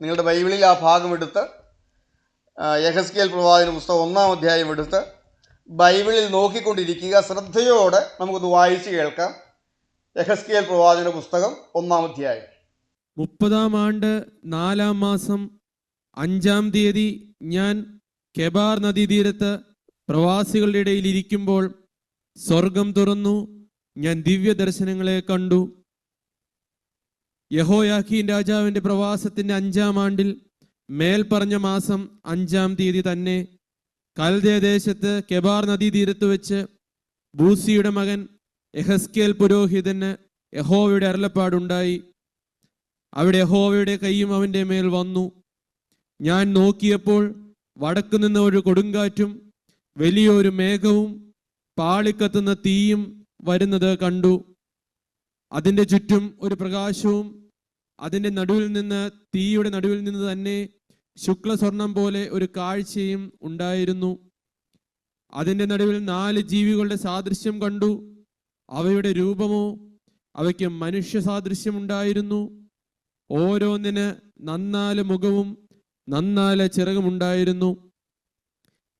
നിങ്ങളുടെ ബൈബിളിൽ ആ ഭാഗം എടുത്ത്, യെഹെസ്കേൽ പ്രവാചകന്റെ പുസ്തകം 1-ാം അധ്യായം എടുത്ത് ബൈബിളിൽ നോക്കിക്കൊണ്ടിരിക്കുക. ശ്രദ്ധയോടെ നമുക്കൊന്ന് വായിച്ച് കേൾക്കാം. യെഹെസ്കേൽ പ്രവാചകന്റെ പുസ്തകം 1-ാം അധ്യായം. 30-ാം ആണ്ട് 4-ാം മാസം 5-ാം തീയതി ഞാൻ കെബാർ നദീതീരത്ത് പ്രവാസികളുടെ ഇടയിൽ ഇരിക്കുമ്പോൾ സ്വർഗം തുറന്നു. ഞാൻ ദിവ്യ ദർശനങ്ങളെ കണ്ടു. യഹോയാക്കീൻ രാജാവിന്റെ പ്രവാസത്തിന്റെ 5-ാം ആണ്ടിൽ മേൽപ്പറഞ്ഞ മാസം 5-ാം തീയതി തന്നെ കൽദേ ദേശത്ത് കെബാർ നദീതീരത്ത് വെച്ച് ബൂസിയുടെ മകൻ യെഹെസ്കേൽ പുരോഹിതന് യഹോവയുടെ അരുളപ്പാടുണ്ടായി. അവിടെ യഹോവയുടെ കൈയും അവന്റെ മേൽ വന്നു. ഞാൻ നോക്കിയപ്പോൾ വടക്കു നിന്ന് ഒരു കൊടുങ്കാറ്റും വലിയൊരു മേഘവും പാളിക്കത്തുന്ന തീയും വരുന്നത് കണ്ടു. അതിൻ്റെ ചുറ്റും ഒരു പ്രകാശവും, അതിൻ്റെ നടുവിൽ നിന്ന്, തീയുടെ നടുവിൽ നിന്ന് തന്നെ ശുക്ലസ്വർണം പോലെ ഒരു കാഴ്ചയും ഉണ്ടായിരുന്നു. അതിൻ്റെ നടുവിൽ 4 ജീവികളുടെ സാദൃശ്യം കണ്ടു. അവയുടെ രൂപമോ അവയ്ക്ക് മനുഷ്യ സാദൃശ്യം ഉണ്ടായിരുന്നു. ഓരോന്നിന് 4 മുഖവും 4 ചിറകുമുണ്ടായിരുന്നു.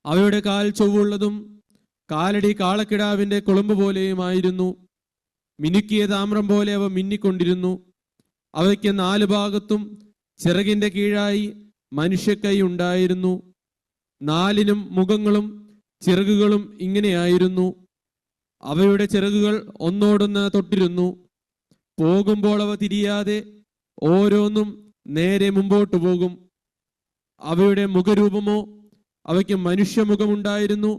അവയുടെ കാൽ ചൊവ്വുള്ളതും കാലടി കാളക്കിടാവിന്റെ കുളമ്പ് പോലെയുമായിരുന്നു. മിനുക്കിയ താമ്രം പോലെ അവ മിന്നിക്കൊണ്ടിരുന്നു. അവയ്ക്ക് 4 ഭാഗത്തും ചിറകിന്റെ കീഴായി മനുഷ്യക്കൈ ഉണ്ടായിരുന്നു. 4നും മുഖങ്ങളും ചിറകുകളും ഇങ്ങനെയായിരുന്നു. അവയുടെ ചിറകുകൾ ഒന്നോടൊന്ന് തൊട്ടിരുന്നു. പോകുമ്പോൾ അവ തിരിയാതെ ഓരോന്നും നേരെ മുമ്പോട്ട് പോകും. അവയുടെ മുഖരൂപമോ അവയ്ക്ക് മനുഷ്യമുഖമുണ്ടായിരുന്നു.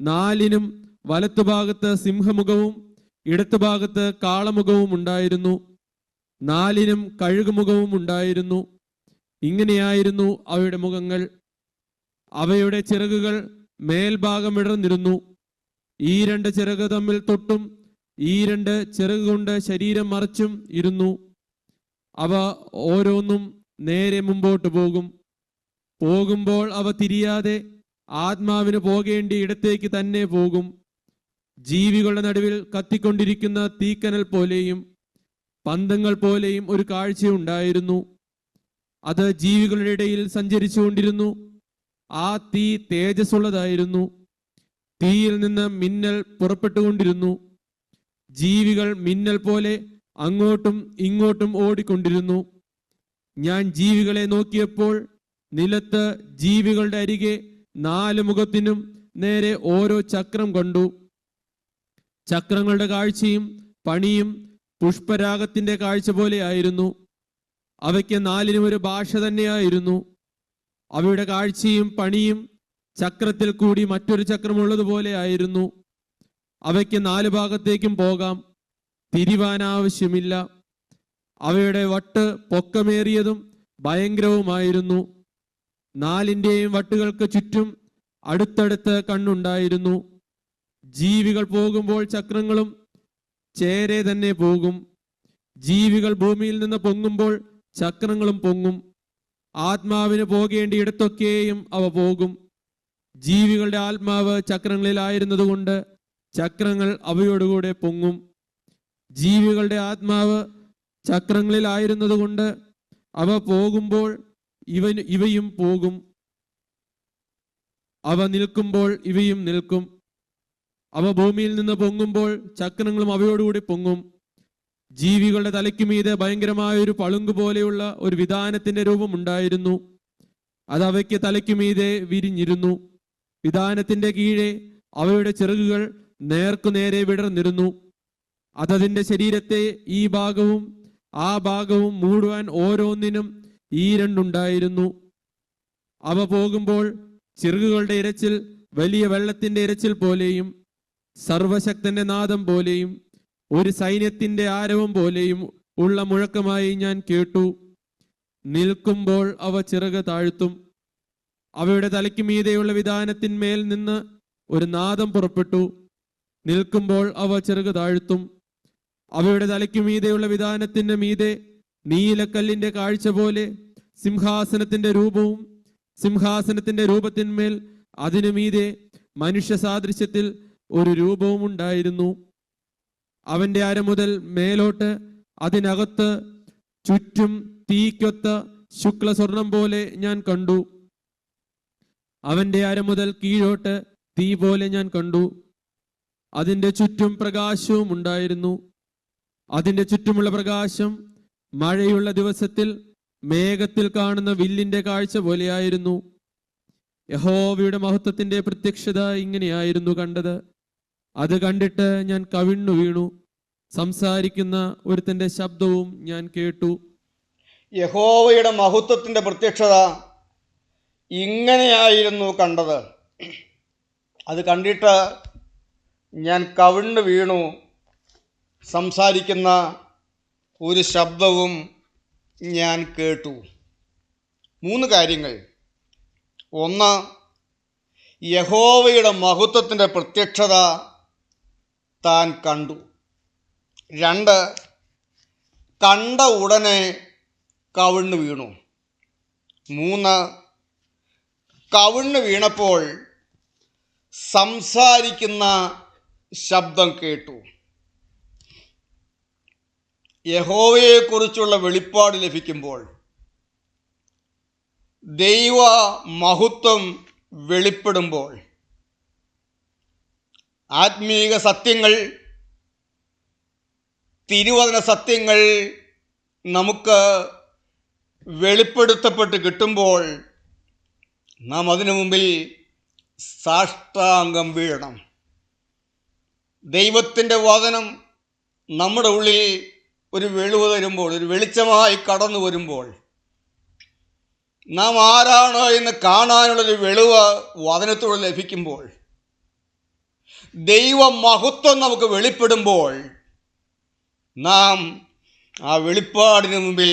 4നും വലത്തുഭാഗത്ത് സിംഹമുഖവും ഇടത്തുഭാഗത്ത് കാളമുഖവും ഉണ്ടായിരുന്നു. 4നും കഴുകുമുഖവും ഉണ്ടായിരുന്നു. ഇങ്ങനെയായിരുന്നു അവയുടെ മുഖങ്ങൾ. അവയുടെ ചിറകുകൾ മേൽഭാഗം വിടർന്നിരുന്നു. ഈ 2 ചിറക് തമ്മിൽ തൊട്ടും ഈ 2 ചിറക് കൊണ്ട് ശരീരം മറച്ചും ഇരുന്നു. അവ ഓരോന്നും നേരെ മുമ്പോട്ട് പോകും. പോകുമ്പോൾ അവ തിരിയാതെ ആത്മാവിന് പോകേണ്ടി ഇടത്തേക്ക് തന്നെ പോകും. ജീവികളുടെ നടുവിൽ കത്തിക്കൊണ്ടിരിക്കുന്ന തീക്കനൽ പോലെയും പന്തങ്ങൾ പോലെയും ഒരു കാഴ്ചയുണ്ടായിരുന്നു. അത് ജീവികളുടെ ഇടയിൽ സഞ്ചരിച്ചുകൊണ്ടിരുന്നു. ആ തീ തേജസ്സുള്ളതായിരുന്നു. തീയിൽ നിന്ന് മിന്നൽ പുറപ്പെട്ടുകൊണ്ടിരുന്നു. ജീവികൾ മിന്നൽ പോലെ അങ്ങോട്ടും ഇങ്ങോട്ടും ഓടിക്കൊണ്ടിരുന്നു. ഞാൻ ജീവികളെ നോക്കിയപ്പോൾ നിലത്ത് ജീവികളുടെ അരികെ 4 മുഖത്തിനും നേരെ ഓരോ ചക്രം കണ്ടു. ചക്രങ്ങളുടെ കാഴ്ചയും പണിയും പുഷ്പരാഗത്തിന്റെ കാഴ്ച പോലെയായിരുന്നു. അവയ്ക്ക് 4നും ഒരു ഭാഷ തന്നെയായിരുന്നു. അവയുടെ കാഴ്ചയും പണിയും ചക്രത്തിൽ കൂടി മറ്റൊരു ചക്രമുള്ളതുപോലെ ആയിരുന്നു. അവയ്ക്ക് 4 ഭാഗത്തേക്കും പോകാം, തിരിവാൻ ആവശ്യമില്ല. അവയുടെ വട്ട് പൊക്കമേറിയതും ഭയങ്കരവുമായിരുന്നു. 4ന്റെയും വട്ടുകൾക്ക് ചുറ്റും അടുത്തടുത്ത് കണ്ണുണ്ടായിരുന്നു. ജീവികൾ പോകുമ്പോൾ ചക്രങ്ങളും ചേരെ തന്നെ പോകും. ജീവികൾ ഭൂമിയിൽ നിന്ന് പൊങ്ങുമ്പോൾ ചക്രങ്ങളും പൊങ്ങും. ആത്മാവിന് പോകേണ്ടിയിടത്തൊക്കെയും അവ പോകും. ജീവികളുടെ ആത്മാവ് ചക്രങ്ങളിലായിരുന്നതുകൊണ്ട് ചക്രങ്ങൾ അവയോടുകൂടെ പൊങ്ങും. ജീവികളുടെ ആത്മാവ് ചക്രങ്ങളിലായിരുന്നതുകൊണ്ട് അവ പോകുമ്പോൾ ഇവയും പോകും. അവ നിൽക്കുമ്പോൾ ഇവയും നിൽക്കും. അവ ഭൂമിയിൽ നിന്ന് പൊങ്ങുമ്പോൾ ചക്രങ്ങളും അവയോടുകൂടി പൊങ്ങും. ജീവികളുടെ തലയ്ക്കുമീതെ ഭയങ്കരമായ ഒരു പളുങ്ക് പോലെയുള്ള ഒരു വിധാനത്തിന്റെ രൂപം ഉണ്ടായിരുന്നു. അത് അവയ്ക്ക് തലയ്ക്കുമീതെ വിരിഞ്ഞിരുന്നു. വിധാനത്തിന്റെ കീഴെ അവയുടെ ചിറകുകൾ നേർക്കുനേരെ വിടർന്നിരുന്നു. അതതിന്റെ ശരീരത്തെ ഈ ഭാഗവും ആ ഭാഗവും മൂടുവാൻ ഓരോന്നിനും ഈ രണ്ടുണ്ടായിരുന്നു. അവ പോകുമ്പോൾ ചിറകുകളുടെ ഇരച്ചിൽ വലിയ വെള്ളത്തിന്റെ ഇരച്ചിൽ പോലെയും സർവശക്തന്റെ നാദം പോലെയും ഒരു സൈന്യത്തിന്റെ ആരവം പോലെയും ഉള്ള മുഴക്കമായി ഞാൻ കേട്ടു. നിൽക്കുമ്പോൾ അവ ചിറക് താഴ്ത്തും. അവയുടെ തലയ്ക്ക് മീതെയുള്ള വിധാനത്തിന്മേൽ നിന്ന് ഒരു നാദം പുറപ്പെട്ടു. നിൽക്കുമ്പോൾ അവ ചിറക് താഴ്ത്തും. അവയുടെ തലയ്ക്ക് മീതെയുള്ള വിധാനത്തിന്റെ മീതെ നീലക്കല്ലിന്റെ കാഴ്ച പോലെ സിംഹാസനത്തിന്റെ രൂപവും സിംഹാസനത്തിന്റെ രൂപത്തിന്മേൽ അതിനു മീതെ മനുഷ്യ സാദൃശ്യത്തിൽ ഒരു രൂപവും ഉണ്ടായിരുന്നു. അവന്റെ അര മുതൽ മേലോട്ട് അതിനകത്ത് ചുറ്റും തീക്കൊത്ത ശുക്ല സ്വർണം പോലെ ഞാൻ കണ്ടു. അവന്റെ അര മുതൽ കീഴോട്ട് തീ പോലെ ഞാൻ കണ്ടു. അതിന്റെ ചുറ്റും പ്രകാശവും ഉണ്ടായിരുന്നു. അതിന്റെ ചുറ്റുമുള്ള പ്രകാശം മഴയുള്ള ദിവസത്തിൽ മേഘത്തിൽ കാണുന്ന വില്ലിന്റെ കാഴ്ച പോലെയായിരുന്നു. യഹോവയുടെ മഹത്വത്തിന്റെ പ്രത്യക്ഷത ഇങ്ങനെയായിരുന്നു കണ്ടത്. അത് കണ്ടിട്ട് ഞാൻ കവിണ്ണു വീണു. സംസാരിക്കുന്ന ഒരുത്തന്റെ ശബ്ദവും ഞാൻ കേട്ടു. യഹോവയുടെ മഹത്വത്തിൻ്റെ പ്രത്യക്ഷത ഇങ്ങനെയായിരുന്നു കണ്ടത്. അത് കണ്ടിട്ട് ഞാൻ കവിണ്ണു വീണു. സംസാരിക്കുന്ന ഒരു ശബ്ദവും ഞാൻ കേട്ടു. 3 കാര്യങ്ങൾ. 1, യഹോവയുടെ മഹത്വത്തിൻ്റെ പ്രത്യക്ഷത താൻ കണ്ടു. 2, കണ്ട ഉടനെ കവിണ്ണു വീണു. 3, കവിണ്ണു വീണപ്പോൾ സംസാരിക്കുന്ന ശബ്ദം കേട്ടു. യഹോവയെക്കുറിച്ചുള്ള വെളിപ്പാട് ലഭിക്കുമ്പോൾ, ദൈവ മഹത്വം വെളിപ്പെടുമ്പോൾ, ആത്മീക സത്യങ്ങൾ, തിരുവചന സത്യങ്ങൾ നമുക്ക് വെളിപ്പെടുത്തപ്പെട്ട് കിട്ടുമ്പോൾ നാം അതിനു മുമ്പിൽ സാഷ്ടാംഗം വീഴണം. ദൈവത്തിൻ്റെ വചനം നമ്മുടെ ഉള്ളിൽ ഒരു വെളിവ് തരുമ്പോൾ, ഒരു വെളിച്ചമായി കടന്നു വരുമ്പോൾ, നാം ആരാണ് എന്ന് കാണാനുള്ളൊരു വെളിവ് വചനത്തോട് ലഭിക്കുമ്പോൾ, ദൈവ മഹത്വം നമുക്ക് വെളിപ്പെടുമ്പോൾ, നാം ആ വെളിപ്പാടിന് മുമ്പിൽ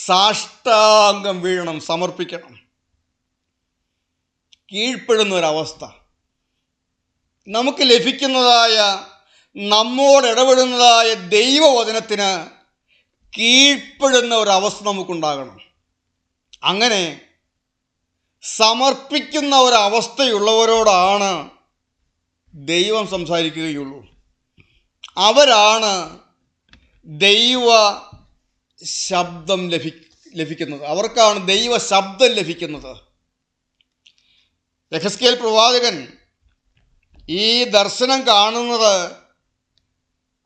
സാഷ്ടാംഗം വീഴണം, സമർപ്പിക്കണം, കീഴ്പ്പെടുന്ന ഒരവസ്ഥ. നമുക്ക് ലഭിക്കുന്നതായ, നമ്മോട് ഇടപെടുന്നതായ ദൈവവചനത്തിന് കീഴ്പ്പെടുന്ന ഒരവസ്ഥ നമുക്കുണ്ടാകണം. അങ്ങനെ സമർപ്പിക്കുന്ന ഒരവസ്ഥയുള്ളവരോടാണ് ദൈവം സംസാരിക്കുകയുള്ളൂ. അവരാണ് ദൈവ ശബ്ദം ലഭിക്കുന്നത്. അവർക്കാണ് ദൈവ ശബ്ദം ലഭിക്കുന്നത്. യെഹെസ്കേൽ പ്രവാചകൻ ഈ ദർശനം കാണുന്നത്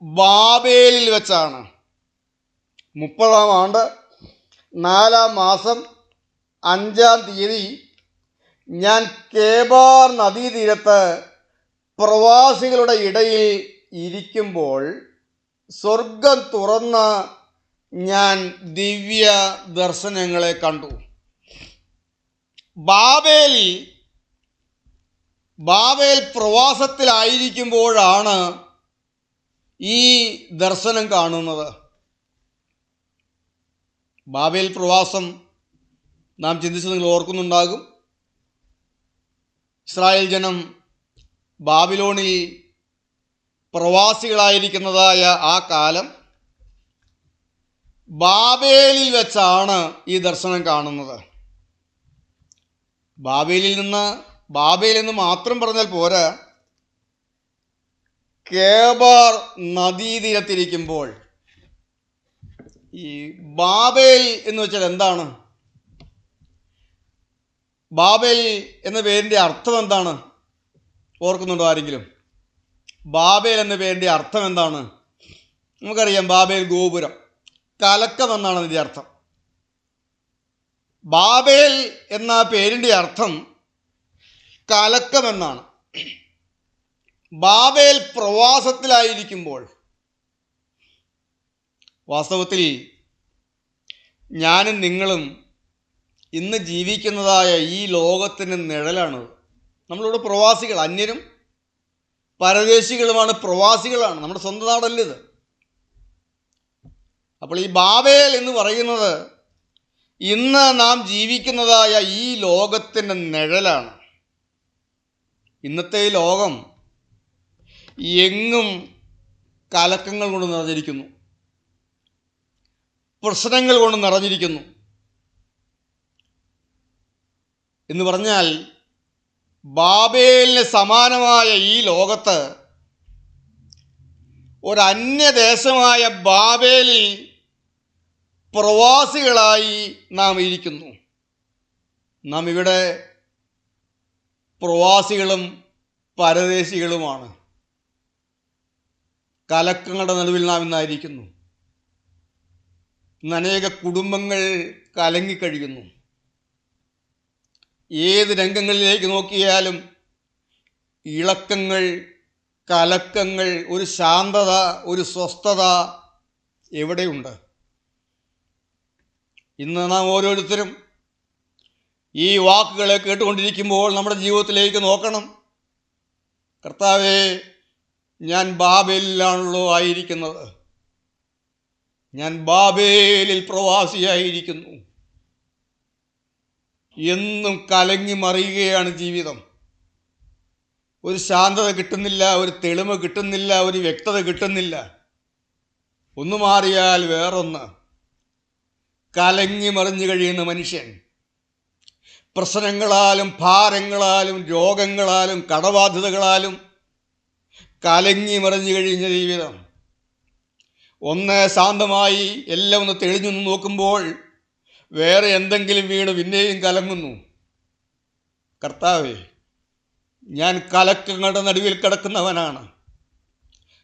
ബാബേലിൽ വെച്ചാണ്. 30-ാം ആണ്ട് 4-ാം മാസം 5-ാം തീയതി ഞാൻ കേബാർ നദീതീരത്ത് പ്രവാസികളുടെ ഇടയിൽ ഇരിക്കുമ്പോൾ സ്വർഗം തുറന്ന് ഞാൻ ദിവ്യ ദർശനങ്ങളെ കണ്ടു. ബാബേൽ പ്രവാസത്തിലായിരിക്കുമ്പോഴാണ് ഈ ദർശനം കാണുന്നത്. ബാബേൽ പ്രവാസം നാം ചിന്തിച്ച് നിങ്ങൾ ഓർക്കുന്നുണ്ടാകും. ഇസ്രായേൽ ജനം ബാബിലോണിൽ പ്രവാസികളായിരിക്കുന്നതായ ആ കാലം ബാബേലിൽ വെച്ചാണ് ഈ ദർശനം കാണുന്നത്. ബാബേൽ എന്ന് മാത്രം പറഞ്ഞാൽ പോരാ, കേബാർ നദീതീരത്തിരിക്കുമ്പോൾ. ഈ ബാബേൽ എന്ന് വെച്ചാൽ എന്താണ്? ബാബേൽ എന്ന പേരിൻ്റെ അർത്ഥം എന്താണ്? ഓർക്കുന്നുണ്ടോ ആരെങ്കിലും? ബാബേൽ എന്ന പേരിൻ്റെ അർത്ഥം എന്താണ്? നമുക്കറിയാം, ബാബേൽ ഗോപുരം, കലക്കം എന്നാണ് അതിൻ്റെ അർത്ഥം. ബാബേൽ എന്ന പേരിൻ്റെ അർത്ഥം കലക്കം എന്നാണ്. ബാബേൽ പ്രവാസത്തിലായിരിക്കുമ്പോൾ, വാസ്തവത്തിൽ ഞാനും നിങ്ങളും ഇന്ന് ജീവിക്കുന്നതായ ഈ ലോകത്തിന് നിഴലാണ്. നമ്മളിവിടെ പ്രവാസികൾ, അന്യരും പരദേശികളുമാണ്, പ്രവാസികളാണ്. നമ്മുടെ സ്വന്തം നാടല്ല ഇത്. അപ്പോൾ ഈ ബാബേൽ എന്ന് പറയുന്നത് ഇന്ന് നാം ജീവിക്കുന്നതായ ഈ ലോകത്തിൻ്റെ നിഴലാണ്. ഇന്നത്തെ ഈ ലോകം എങ്ങും കലക്കങ്ങൾ കൊണ്ട് നിറഞ്ഞിരിക്കുന്നു, പ്രശ്നങ്ങൾ കൊണ്ട് നിറഞ്ഞിരിക്കുന്നു. എന്ന് പറഞ്ഞാൽ ബാബേലിന് സമാനമായ ഈ ലോകത്ത് ഒരന്യദേശമായ ബാബേലിൽ പ്രവാസികളായി നാം ഇരിക്കുന്നു. നാം ഇവിടെ പ്രവാസികളും പരദേശികളുമാണ്. കലക്കങ്ങളുടെ നടുവിൽ നാം ഇന്നായിരിക്കുന്നു. ഇന്ന് അനേക കുടുംബങ്ങൾ കലങ്ങിക്കഴിയുന്നു. ഏത് രംഗങ്ങളിലേക്ക് നോക്കിയാലും ഇളക്കങ്ങൾ, കലക്കങ്ങൾ, ഒരു ശാന്തത, ഒരു സ്വസ്ഥത എവിടെയുണ്ട്? ഇന്ന് നാം ഓരോരുത്തരും ഈ വാക്കുകളെ കേട്ടുകൊണ്ടിരിക്കുമ്പോൾ നമ്മുടെ ജീവിതത്തിലേക്ക് നോക്കണം. കർത്താവേ, ഞാൻ ബാബേലിലാണല്ലോ ആയിരിക്കുന്നത്. ഞാൻ ബാബേലിൽ പ്രവാസിയായിരിക്കുന്നു. എന്നും കലങ്ങി മറിയുകയാണ് ജീവിതം. ഒരു ശാന്തത കിട്ടുന്നില്ല, ഒരു തെളിമ കിട്ടുന്നില്ല, ഒരു വ്യക്തത കിട്ടുന്നില്ല. ഒന്ന് മാറിയാൽ വേറൊന്ന്. കലങ്ങി മറിഞ്ഞു കഴിയുന്ന മനുഷ്യൻ പ്രശ്നങ്ങളാലും ഭാരങ്ങളാലും രോഗങ്ങളാലും കടബാധ്യതകളാലും കലങ്ങി മറിഞ്ഞു കഴിഞ്ഞ ജീവിതം. ഒന്ന് ശാന്തമായി എല്ലാം ഒന്ന് തെളിഞ്ഞു നോക്കുമ്പോൾ വേറെ എന്തെങ്കിലും വീണ് പിന്നെയും കലങ്ങുന്നു. കർത്താവേ, ഞാൻ കലക്കങ്ങളുടെ നടുവിൽ കിടക്കുന്നവനാണ്.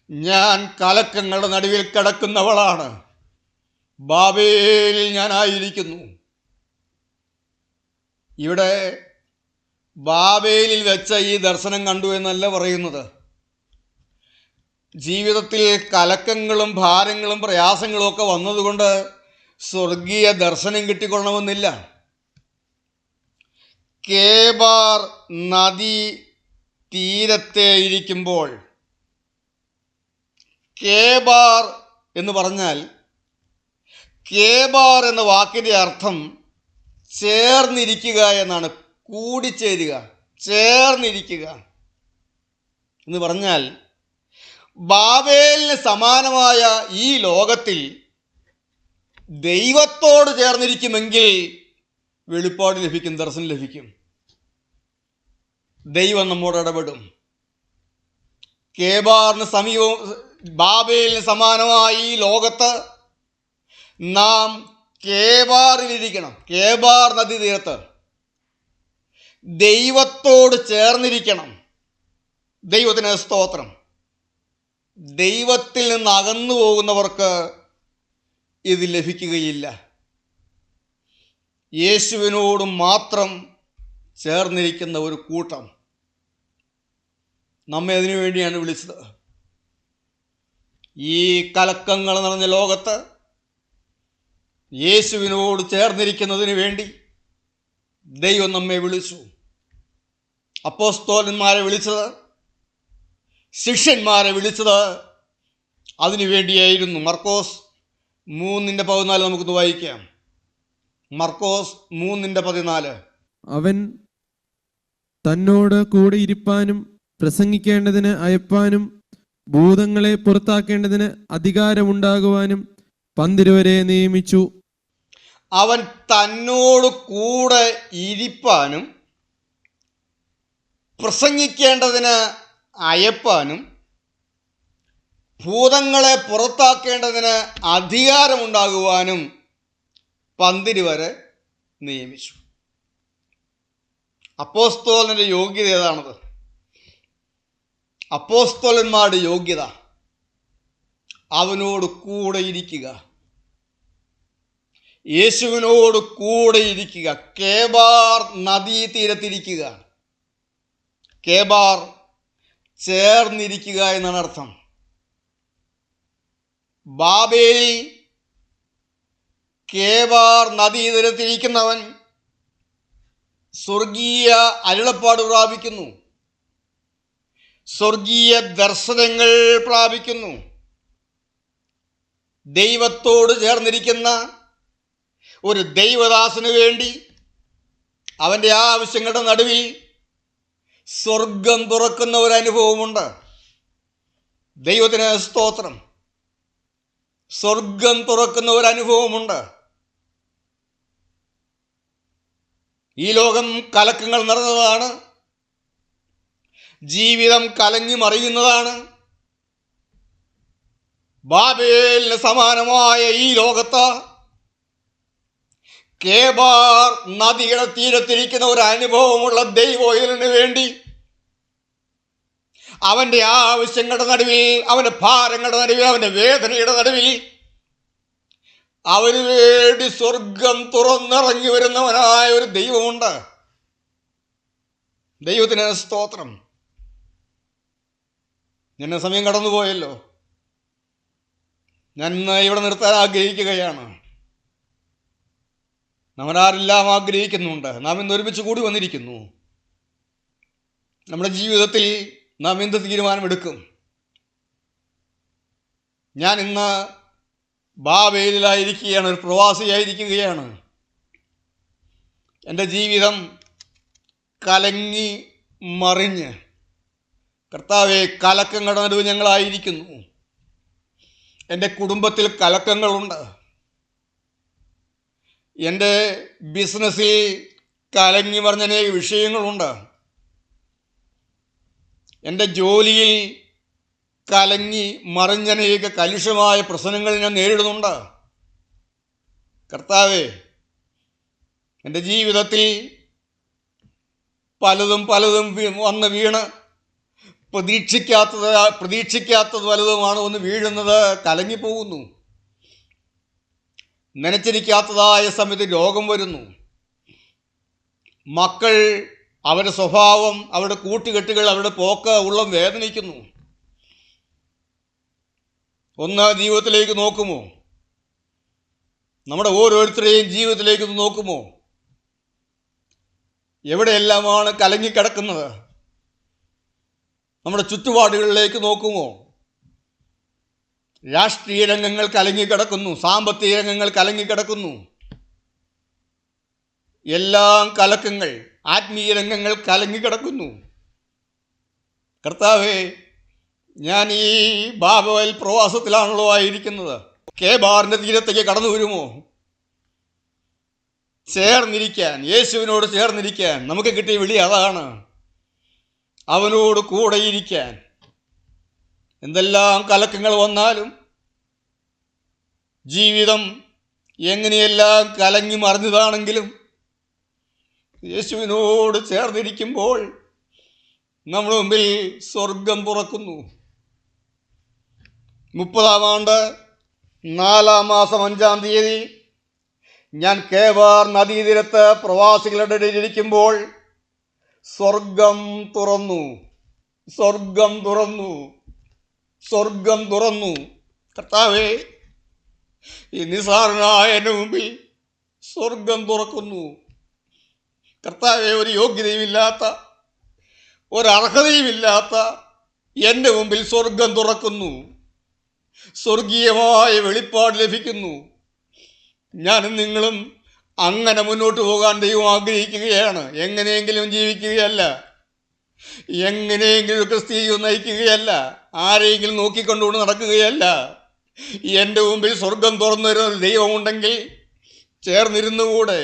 ഞാൻ കലക്കങ്ങളുടെ നടുവിൽ കിടക്കുന്നവളാണ്. ബാബേലിൽ ഞാനായിരിക്കുന്നു. ഇവിടെ ബാബേലിൽ വെച്ച ഈ ദർശനം കണ്ടു എന്നല്ല പറയുന്നത്. ജീവിതത്തിൽ കലക്കങ്ങളും ഭാരങ്ങളും പ്രയാസങ്ങളും ഒക്കെ വന്നതുകൊണ്ട് സ്വർഗീയ ദർശനം കിട്ടിക്കൊള്ളണമെന്നില്ല. കേബാർ നദി തീരത്തെ ഇരിക്കുമ്പോൾ, കേബാർ എന്ന് പറഞ്ഞാൽ, കേബാർ എന്ന വാക്കിൻ്റെ അർത്ഥം ചേർന്നിരിക്കുക എന്നാണ്. കൂടിച്ചേരുക, ചേർന്നിരിക്കുക എന്ന് പറഞ്ഞാൽ ബാബേലിന് സമാനമായ ഈ ലോകത്തിൽ ദൈവത്തോട് ചേർന്നിരിക്കുമെങ്കിൽ വെളിപ്പാട് ലഭിക്കും, ദർശനം ലഭിക്കും. ദൈവം നമ്മോട് ഇടപെടും. കേബാറിന് സമീപവും ബാബേലിന് സമാനമായ ഈ ലോകത്ത് നാം കേബാറിലിരിക്കണം. കേബാർ നദി തീരത്ത് ദൈവത്തോട് ചേർന്നിരിക്കണം. ദൈവത്തിന് സ്തോത്രം. ദൈവത്തിൽ നിന്ന് അകന്നു പോകുന്നവർക്ക് ഇത് ലഭിക്കുകയില്ല. യേശുവിനോട് മാത്രം ചേർന്നിരിക്കുന്ന ഒരു കൂട്ടം നമ്മെ അതിനു വേണ്ടിയാണ് വിളിച്ചത്. ഈ കലക്കങ്ങൾ നിറഞ്ഞ ലോകത്ത് യേശുവിനോട് ചേർന്നിരിക്കുന്നതിന് വേണ്ടി ദൈവം നമ്മെ വിളിച്ചു. അപ്പോസ്തലന്മാരെ വിളിച്ചത്, ശിഷ്യന്മാരെ വിളിച്ചത് അതിനു വേണ്ടിയായിരുന്നു. മർക്കോസ് 3:14 നമുക്കൊന്ന് വായിക്കാം. മർക്കോസ് 3:14. അവൻ തന്നോട് കൂടെ ഇരിപ്പാനും പ്രസംഗിക്കേണ്ടതിന് അയപ്പാനും ഭൂതങ്ങളെ പുറത്താക്കേണ്ടതിന് അധികാരമുണ്ടാകുവാനും 12 നിയമിച്ചു. അവൻ തന്നോട് കൂടെ ഇരിപ്പാനും പ്രസംഗിക്കേണ്ടതിന് അയപ്പാനും ഭൂതങ്ങളെ പുറത്താക്കേണ്ടതിന് അധികാരമുണ്ടാകുവാനും 12 നിയമിച്ചു. അപ്പോസ്തലന്റെ യോഗ്യത ഏതാണത്? അപ്പോസ്തലന്മാരുടെ യോഗ്യത അവനോട് കൂടെ ഇരിക്കുക, യേശുവിനോട് കൂടെ ഇരിക്കുക, കേബാർ നദീതീരത്തിരിക്കുക. കേബാർ ചേർന്നിരിക്കുക എന്നാണ് അർത്ഥം. ബാബേലിൽ കേബാർ നദീതീരത്തിരിക്കുന്നവൻ സ്വർഗീയ അരുളപ്പാട് പ്രാപിക്കുന്നു, സ്വർഗീയ ദർശനങ്ങൾ പ്രാപിക്കുന്നു. ദൈവത്തോട് ചേർന്നിരിക്കുന്ന ഒരു ദൈവദാസന് വേണ്ടി അവൻ്റെ ആവശ്യങ്ങളുടെ നടുവിൽ സ്വർഗം തുറക്കുന്ന ഒരു അനുഭവമുണ്ട്. ദൈവത്തിന് സ്തോത്രം. സ്വർഗം തുറക്കുന്ന ഒരു അനുഭവമുണ്ട്. ഈ ലോകം കലക്കങ്ങൾ നിറഞ്ഞതാണ്. ജീവിതം കലങ്ങി മറിയുന്നതാണ്. ബാബേലിന് സമാനമായ ഈ ലോകത്ത് കേബാർ നദിയുടെ തീരത്തിരിക്കുന്ന ഒരു അനുഭവമുള്ള ദൈവത്തിന് വേണ്ടി അവൻ്റെ ആവശ്യങ്ങളുടെ നടുവിൽ, അവൻ്റെ ഭാരങ്ങളുടെ നടുവിൽ, അവൻ്റെ വേദനയുടെ നടുവിൽ അവന് വേണ്ടി സ്വർഗം തുറന്നിറങ്ങി വരുന്നവനായ ഒരു ദൈവമുണ്ട്. ദൈവത്തിന് സ്തോത്രം. എന്നെ സമയം കടന്നുപോയല്ലോ. ഞാൻ ഇവിടെ നിർത്താൻ ആഗ്രഹിക്കുകയാണ്. നമ്മളാരെല്ലാം ആഗ്രഹിക്കുന്നുണ്ട്. നാം ഇന്ന് ഒരുമിച്ച് കൂടി വന്നിരിക്കുന്നു. നമ്മുടെ ജീവിതത്തിൽ നാം എന്ത് തീരുമാനമെടുക്കും? ഞാൻ ഇന്ന് ബാബേലിലായിരിക്കുകയാണ്, ഒരു പ്രവാസിയായിരിക്കുകയാണ്. എൻ്റെ ജീവിതം കലങ്ങി മറിഞ്ഞ്, കർത്താവെ, കലക്കങ്ങളുടെ നടുവ് ഞങ്ങളായിരിക്കുന്നു. എൻ്റെ കുടുംബത്തിൽ കലക്കങ്ങളുണ്ട്. എൻ്റെ ബിസിനസ്സിൽ കലങ്ങി മറിഞ്ഞ അനേക വിഷയങ്ങളുണ്ട്. എൻ്റെ ജോലിയിൽ കലങ്ങി മറിഞ്ഞനേക കലുഷമായ പ്രശ്നങ്ങൾ ഞാൻ നേരിടുന്നുണ്ട്. കർത്താവേ, എൻ്റെ ജീവിതത്തിൽ പലതും വന്ന് വീണ് പ്രതീക്ഷിക്കാത്തത് വലുതുമാണ് വന്ന് വീഴുന്നത്. കലങ്ങിപ്പോകുന്നു. നനച്ചിരിക്കാത്തതായ സമയത്ത് രോഗം വരുന്നു. മക്കൾ, അവരുടെ സ്വഭാവം, അവരുടെ കൂട്ടുകെട്ടുകൾ, അവരുടെ പോക്ക് ഉള്ളം വേദനിക്കുന്നു. ഒന്ന് ജീവിതത്തിലേക്ക് നോക്കുമോ? നമ്മുടെ ഓരോരുത്തരുടെയും ജീവിതത്തിലേക്ക് നോക്കുമോ? എവിടെയെല്ലാമാണ് കലങ്ങിക്കിടക്കുന്നത്? നമ്മുടെ ചുറ്റുപാടുകളിലേക്ക് നോക്കുമോ? രാഷ്ട്രീയ രംഗങ്ങൾ കലങ്ങിക്കിടക്കുന്നു, സാമ്പത്തിക രംഗങ്ങൾ കലങ്ങിക്കിടക്കുന്നു. എല്ലാം കലക്കങ്ങൾ, ആത്മീയ രംഗങ്ങൾ കലങ്ങിക്കിടക്കുന്നു. കർത്താവേ, ഞാൻ ഈ ബാബേൽ പ്രവാസത്തിലാണല്ലോ ആയിരിക്കുന്നത്. കേബാറിൻ്റെ തീരത്തേക്ക് കടന്നു വരുമോ? ചേർന്നിരിക്കാൻ, യേശുവിനോട് ചേർന്നിരിക്കാൻ നമുക്ക് കിട്ടിയ വിളി അതാണ്. അവനോട് കൂടെ ഇരിക്കാൻ. എന്തെല്ലാം കലക്കങ്ങൾ വന്നാലും, ജീവിതം എങ്ങനെയെല്ലാം കലങ്ങി മറിഞ്ഞതാണെങ്കിലും യേശുവിനോട് ചേർന്നിരിക്കുമ്പോൾ നമ്മുടെ മുമ്പിൽ സ്വർഗം തുറക്കുന്നു. 30-ാം ആണ്ട് 4-ാം മാസം 5-ാം തീയതി ഞാൻ കേവാർ നദീതീരത്ത് പ്രവാസികളുടെ ഇടയിലിരിക്കുമ്പോൾ സ്വർഗം തുറന്നു. സ്വർഗം തുറന്നു. സ്വർഗം തുറന്നു. കർത്താവേ, ഈ നിസ്സാരനായ എൻ്റെ മുമ്പിൽ സ്വർഗം തുറക്കുന്നു. കർത്താവേ, ഒരു യോഗ്യതയുമില്ലാത്ത, ഒരർഹതയുമില്ലാത്ത എൻ്റെ മുമ്പിൽ സ്വർഗം തുറക്കുന്നു. സ്വർഗീയമായ വെളിപ്പാട് ലഭിക്കുന്നു. ഞാനും നിങ്ങളും അങ്ങനെ മുന്നോട്ട് പോകാൻ ദൈവം ആഗ്രഹിക്കുകയാണ്. എങ്ങനെയെങ്കിലും ജീവിക്കുകയല്ല, എങ്ങനെയെങ്കിലും ക്രിസ്തീയ നയിക്കുകയല്ല, ആരെയെങ്കിലും നോക്കിക്കൊണ്ടുകൊണ്ട് നടക്കുകയല്ല. എൻ്റെ മുമ്പിൽ സ്വർഗം തുറന്നു തരുന്ന ഒരു ദൈവമുണ്ടെങ്കിൽ ചേർന്നിരുന്നുകൂടെ?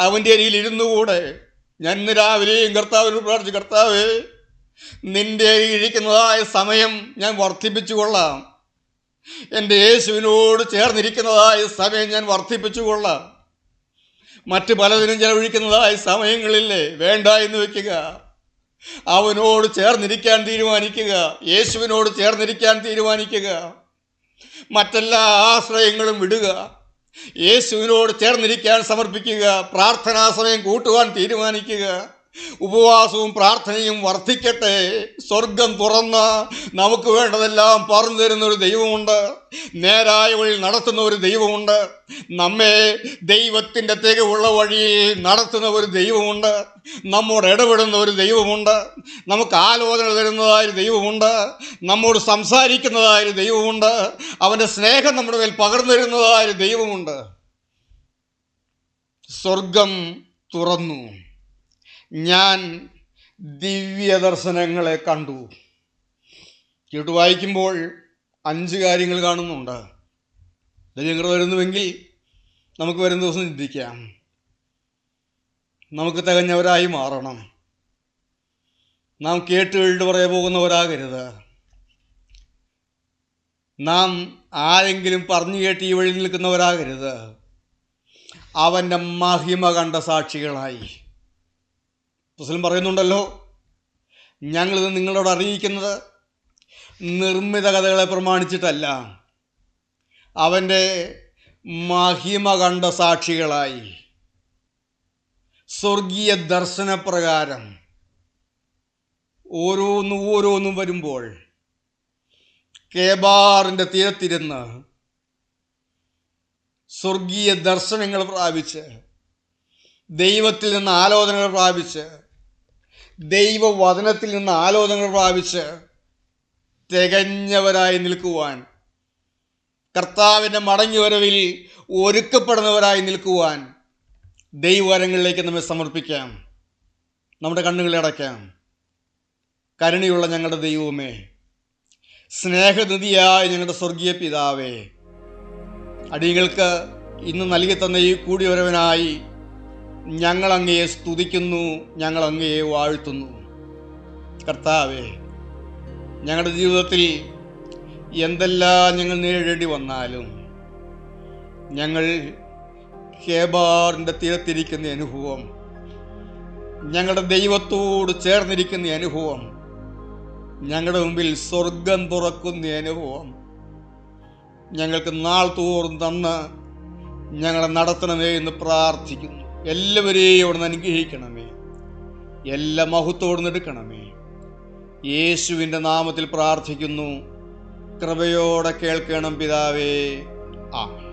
അവൻ്റെ അരിയിൽ ഇരുന്നുകൂടെ? ഞാൻ ഇന്ന് രാവിലെയും കർത്താവിനോട് പ്രാർത്ഥിച്ചു, കർത്താവേ, നിൻ്റെ അരിയിൽ ഇരിക്കുന്നതായ സമയം ഞാൻ വർദ്ധിപ്പിച്ചു കൊള്ളാം. എൻ്റെ യേശുവിനോട് ചേർന്നിരിക്കുന്നതായ സമയം ഞാൻ വർദ്ധിപ്പിച്ചു കൊള്ളാം. മറ്റ് പലതിനും ചെലവഴിക്കുന്നതായ സമയങ്ങളില്ലേ, വേണ്ട എന്ന് വയ്ക്കുക. അവനോട് ചേർന്നിരിക്കാൻ തീരുമാനിക്കുക. യേശുവിനോട് ചേർന്നിരിക്കാൻ തീരുമാനിക്കുക. മറ്റെല്ലാ ആശ്രയങ്ങളും വിടുക. യേശുവിനോട് ചേർന്നിരിക്കാൻ സമർപ്പിക്കുക. പ്രാർത്ഥനാ സമയം കൂട്ടുവാൻ തീരുമാനിക്കുക. ഉപവാസവും പ്രാർത്ഥനയും വർദ്ധിക്കട്ടെ. സ്വർഗം തുറന്ന് നമുക്ക് വേണ്ടതെല്ലാം പറഞ്ഞു തരുന്ന ഒരു ദൈവമുണ്ട്. നേരായ വഴിയിൽ നടത്തുന്ന ഒരു ദൈവമുണ്ട്. നമ്മെ ദൈവത്തിൻ്റെ തികവുള്ള വഴിയിൽ നടത്തുന്ന ഒരു ദൈവമുണ്ട്. നമ്മോട് ഇടപെടുന്ന ഒരു ദൈവമുണ്ട്. നമുക്ക് ആലോചന തരുന്നതായൊരു ദൈവമുണ്ട്. നമ്മോട് സംസാരിക്കുന്നതായൊരു ദൈവമുണ്ട്. അവൻ്റെ സ്നേഹം നമ്മുടെ മേൽ പകർന്നു തരുന്നതായൊരു ദൈവമുണ്ട്. സ്വർഗം തുറന്നു. ഞാൻ ദിവ്യദർശനങ്ങളെ കണ്ടു. കേട്ടു വായിക്കുമ്പോൾ 5 കാര്യങ്ങൾ കാണുന്നുണ്ട്. ദൈവങ്ങൾ വരുന്നുവെങ്കിൽ നമുക്ക് വരുന്ന ദിവസം ചിന്തിക്കാം. നമുക്ക് തികഞ്ഞവരായി മാറണം. നാം കേട്ടുകേട്ട് പറയാൻ പോകുന്നവരാകരുത്. നാം ആരെങ്കിലും പറഞ്ഞു കേട്ട് ഈ വഴി നിൽക്കുന്നവരാകരുത്. അവൻ്റെ മഹിമ കണ്ട സാക്ഷികളായി. മുസ്ലിം പറയുന്നുണ്ടല്ലോ, ഞങ്ങളിത് നിങ്ങളോട് അറിയിക്കുന്നത് നിർമ്മിത കഥകളെ പ്രമാണിച്ചിട്ടല്ല, അവൻ്റെ മഹിമ കണ്ട സാക്ഷികളായി. സ്വർഗീയ ദർശനപ്രകാരം ഓരോന്നും വരുമ്പോൾ കേബാറിൻ്റെ തീരത്തിരുന്ന് സ്വർഗീയ ദർശനങ്ങൾ പ്രാപിച്ച്, ദൈവത്തിൽ നിന്ന് ആലോചനകൾ പ്രാപിച്ച്, ദൈവവചനത്തിൽ നിന്ന് ആലോചനകൾ പ്രാപിച്ച് തികഞ്ഞവരായി നിൽക്കുവാൻ, കർത്താവിൻ്റെ മടങ്ങിവരവിൽ ഒരുക്കപ്പെടുന്നവരായി നിൽക്കുവാൻ ദൈവകരങ്ങളിലേക്ക് നമ്മെ സമർപ്പിക്കാം. നമ്മുടെ കണ്ണുകളെ അടയ്ക്കാം. കരുണയുള്ള ഞങ്ങളുടെ ദൈവമേ, സ്നേഹനിധിയായ ഞങ്ങളുടെ സ്വർഗീയ പിതാവേ, അടിയങ്ങൾക്ക് ഇന്ന് നൽകി തന്ന ഈ കൂടിവരവനായി ഞങ്ങളങ്ങയെ സ്തുതിക്കുന്നു, ഞങ്ങളങ്ങയെ വാഴ്ത്തുന്നു. കർത്താവേ, ഞങ്ങളുടെ ജീവിതത്തിൽ എന്തെല്ലാം ഞങ്ങൾ നേരിടേണ്ടി വന്നാലും ഞങ്ങൾ കേബാറിൻ്റെ തീരത്തിരിക്കുന്ന അനുഭവം, ഞങ്ങളുടെ ദൈവത്തോട് ചേർന്നിരിക്കുന്ന അനുഭവം, ഞങ്ങളുടെ മുമ്പിൽ സ്വർഗം തുറക്കുന്ന അനുഭവം ഞങ്ങൾക്ക് നാൾ തോറും തന്ന് ഞങ്ങളെ നടത്തണമേ എന്ന് പ്രാർത്ഥിക്കുന്നു. എല്ലാവരെയും അവിടെ നിന്ന് അനുഗ്രഹിക്കണമേ. എല്ലാ മഹത്വത്തോടും എടുക്കണമേ. യേശുവിൻ്റെ നാമത്തിൽ പ്രാർത്ഥിക്കുന്നു. കൃപയോടെ കേൾക്കണം പിതാവേ. ആമേൻ.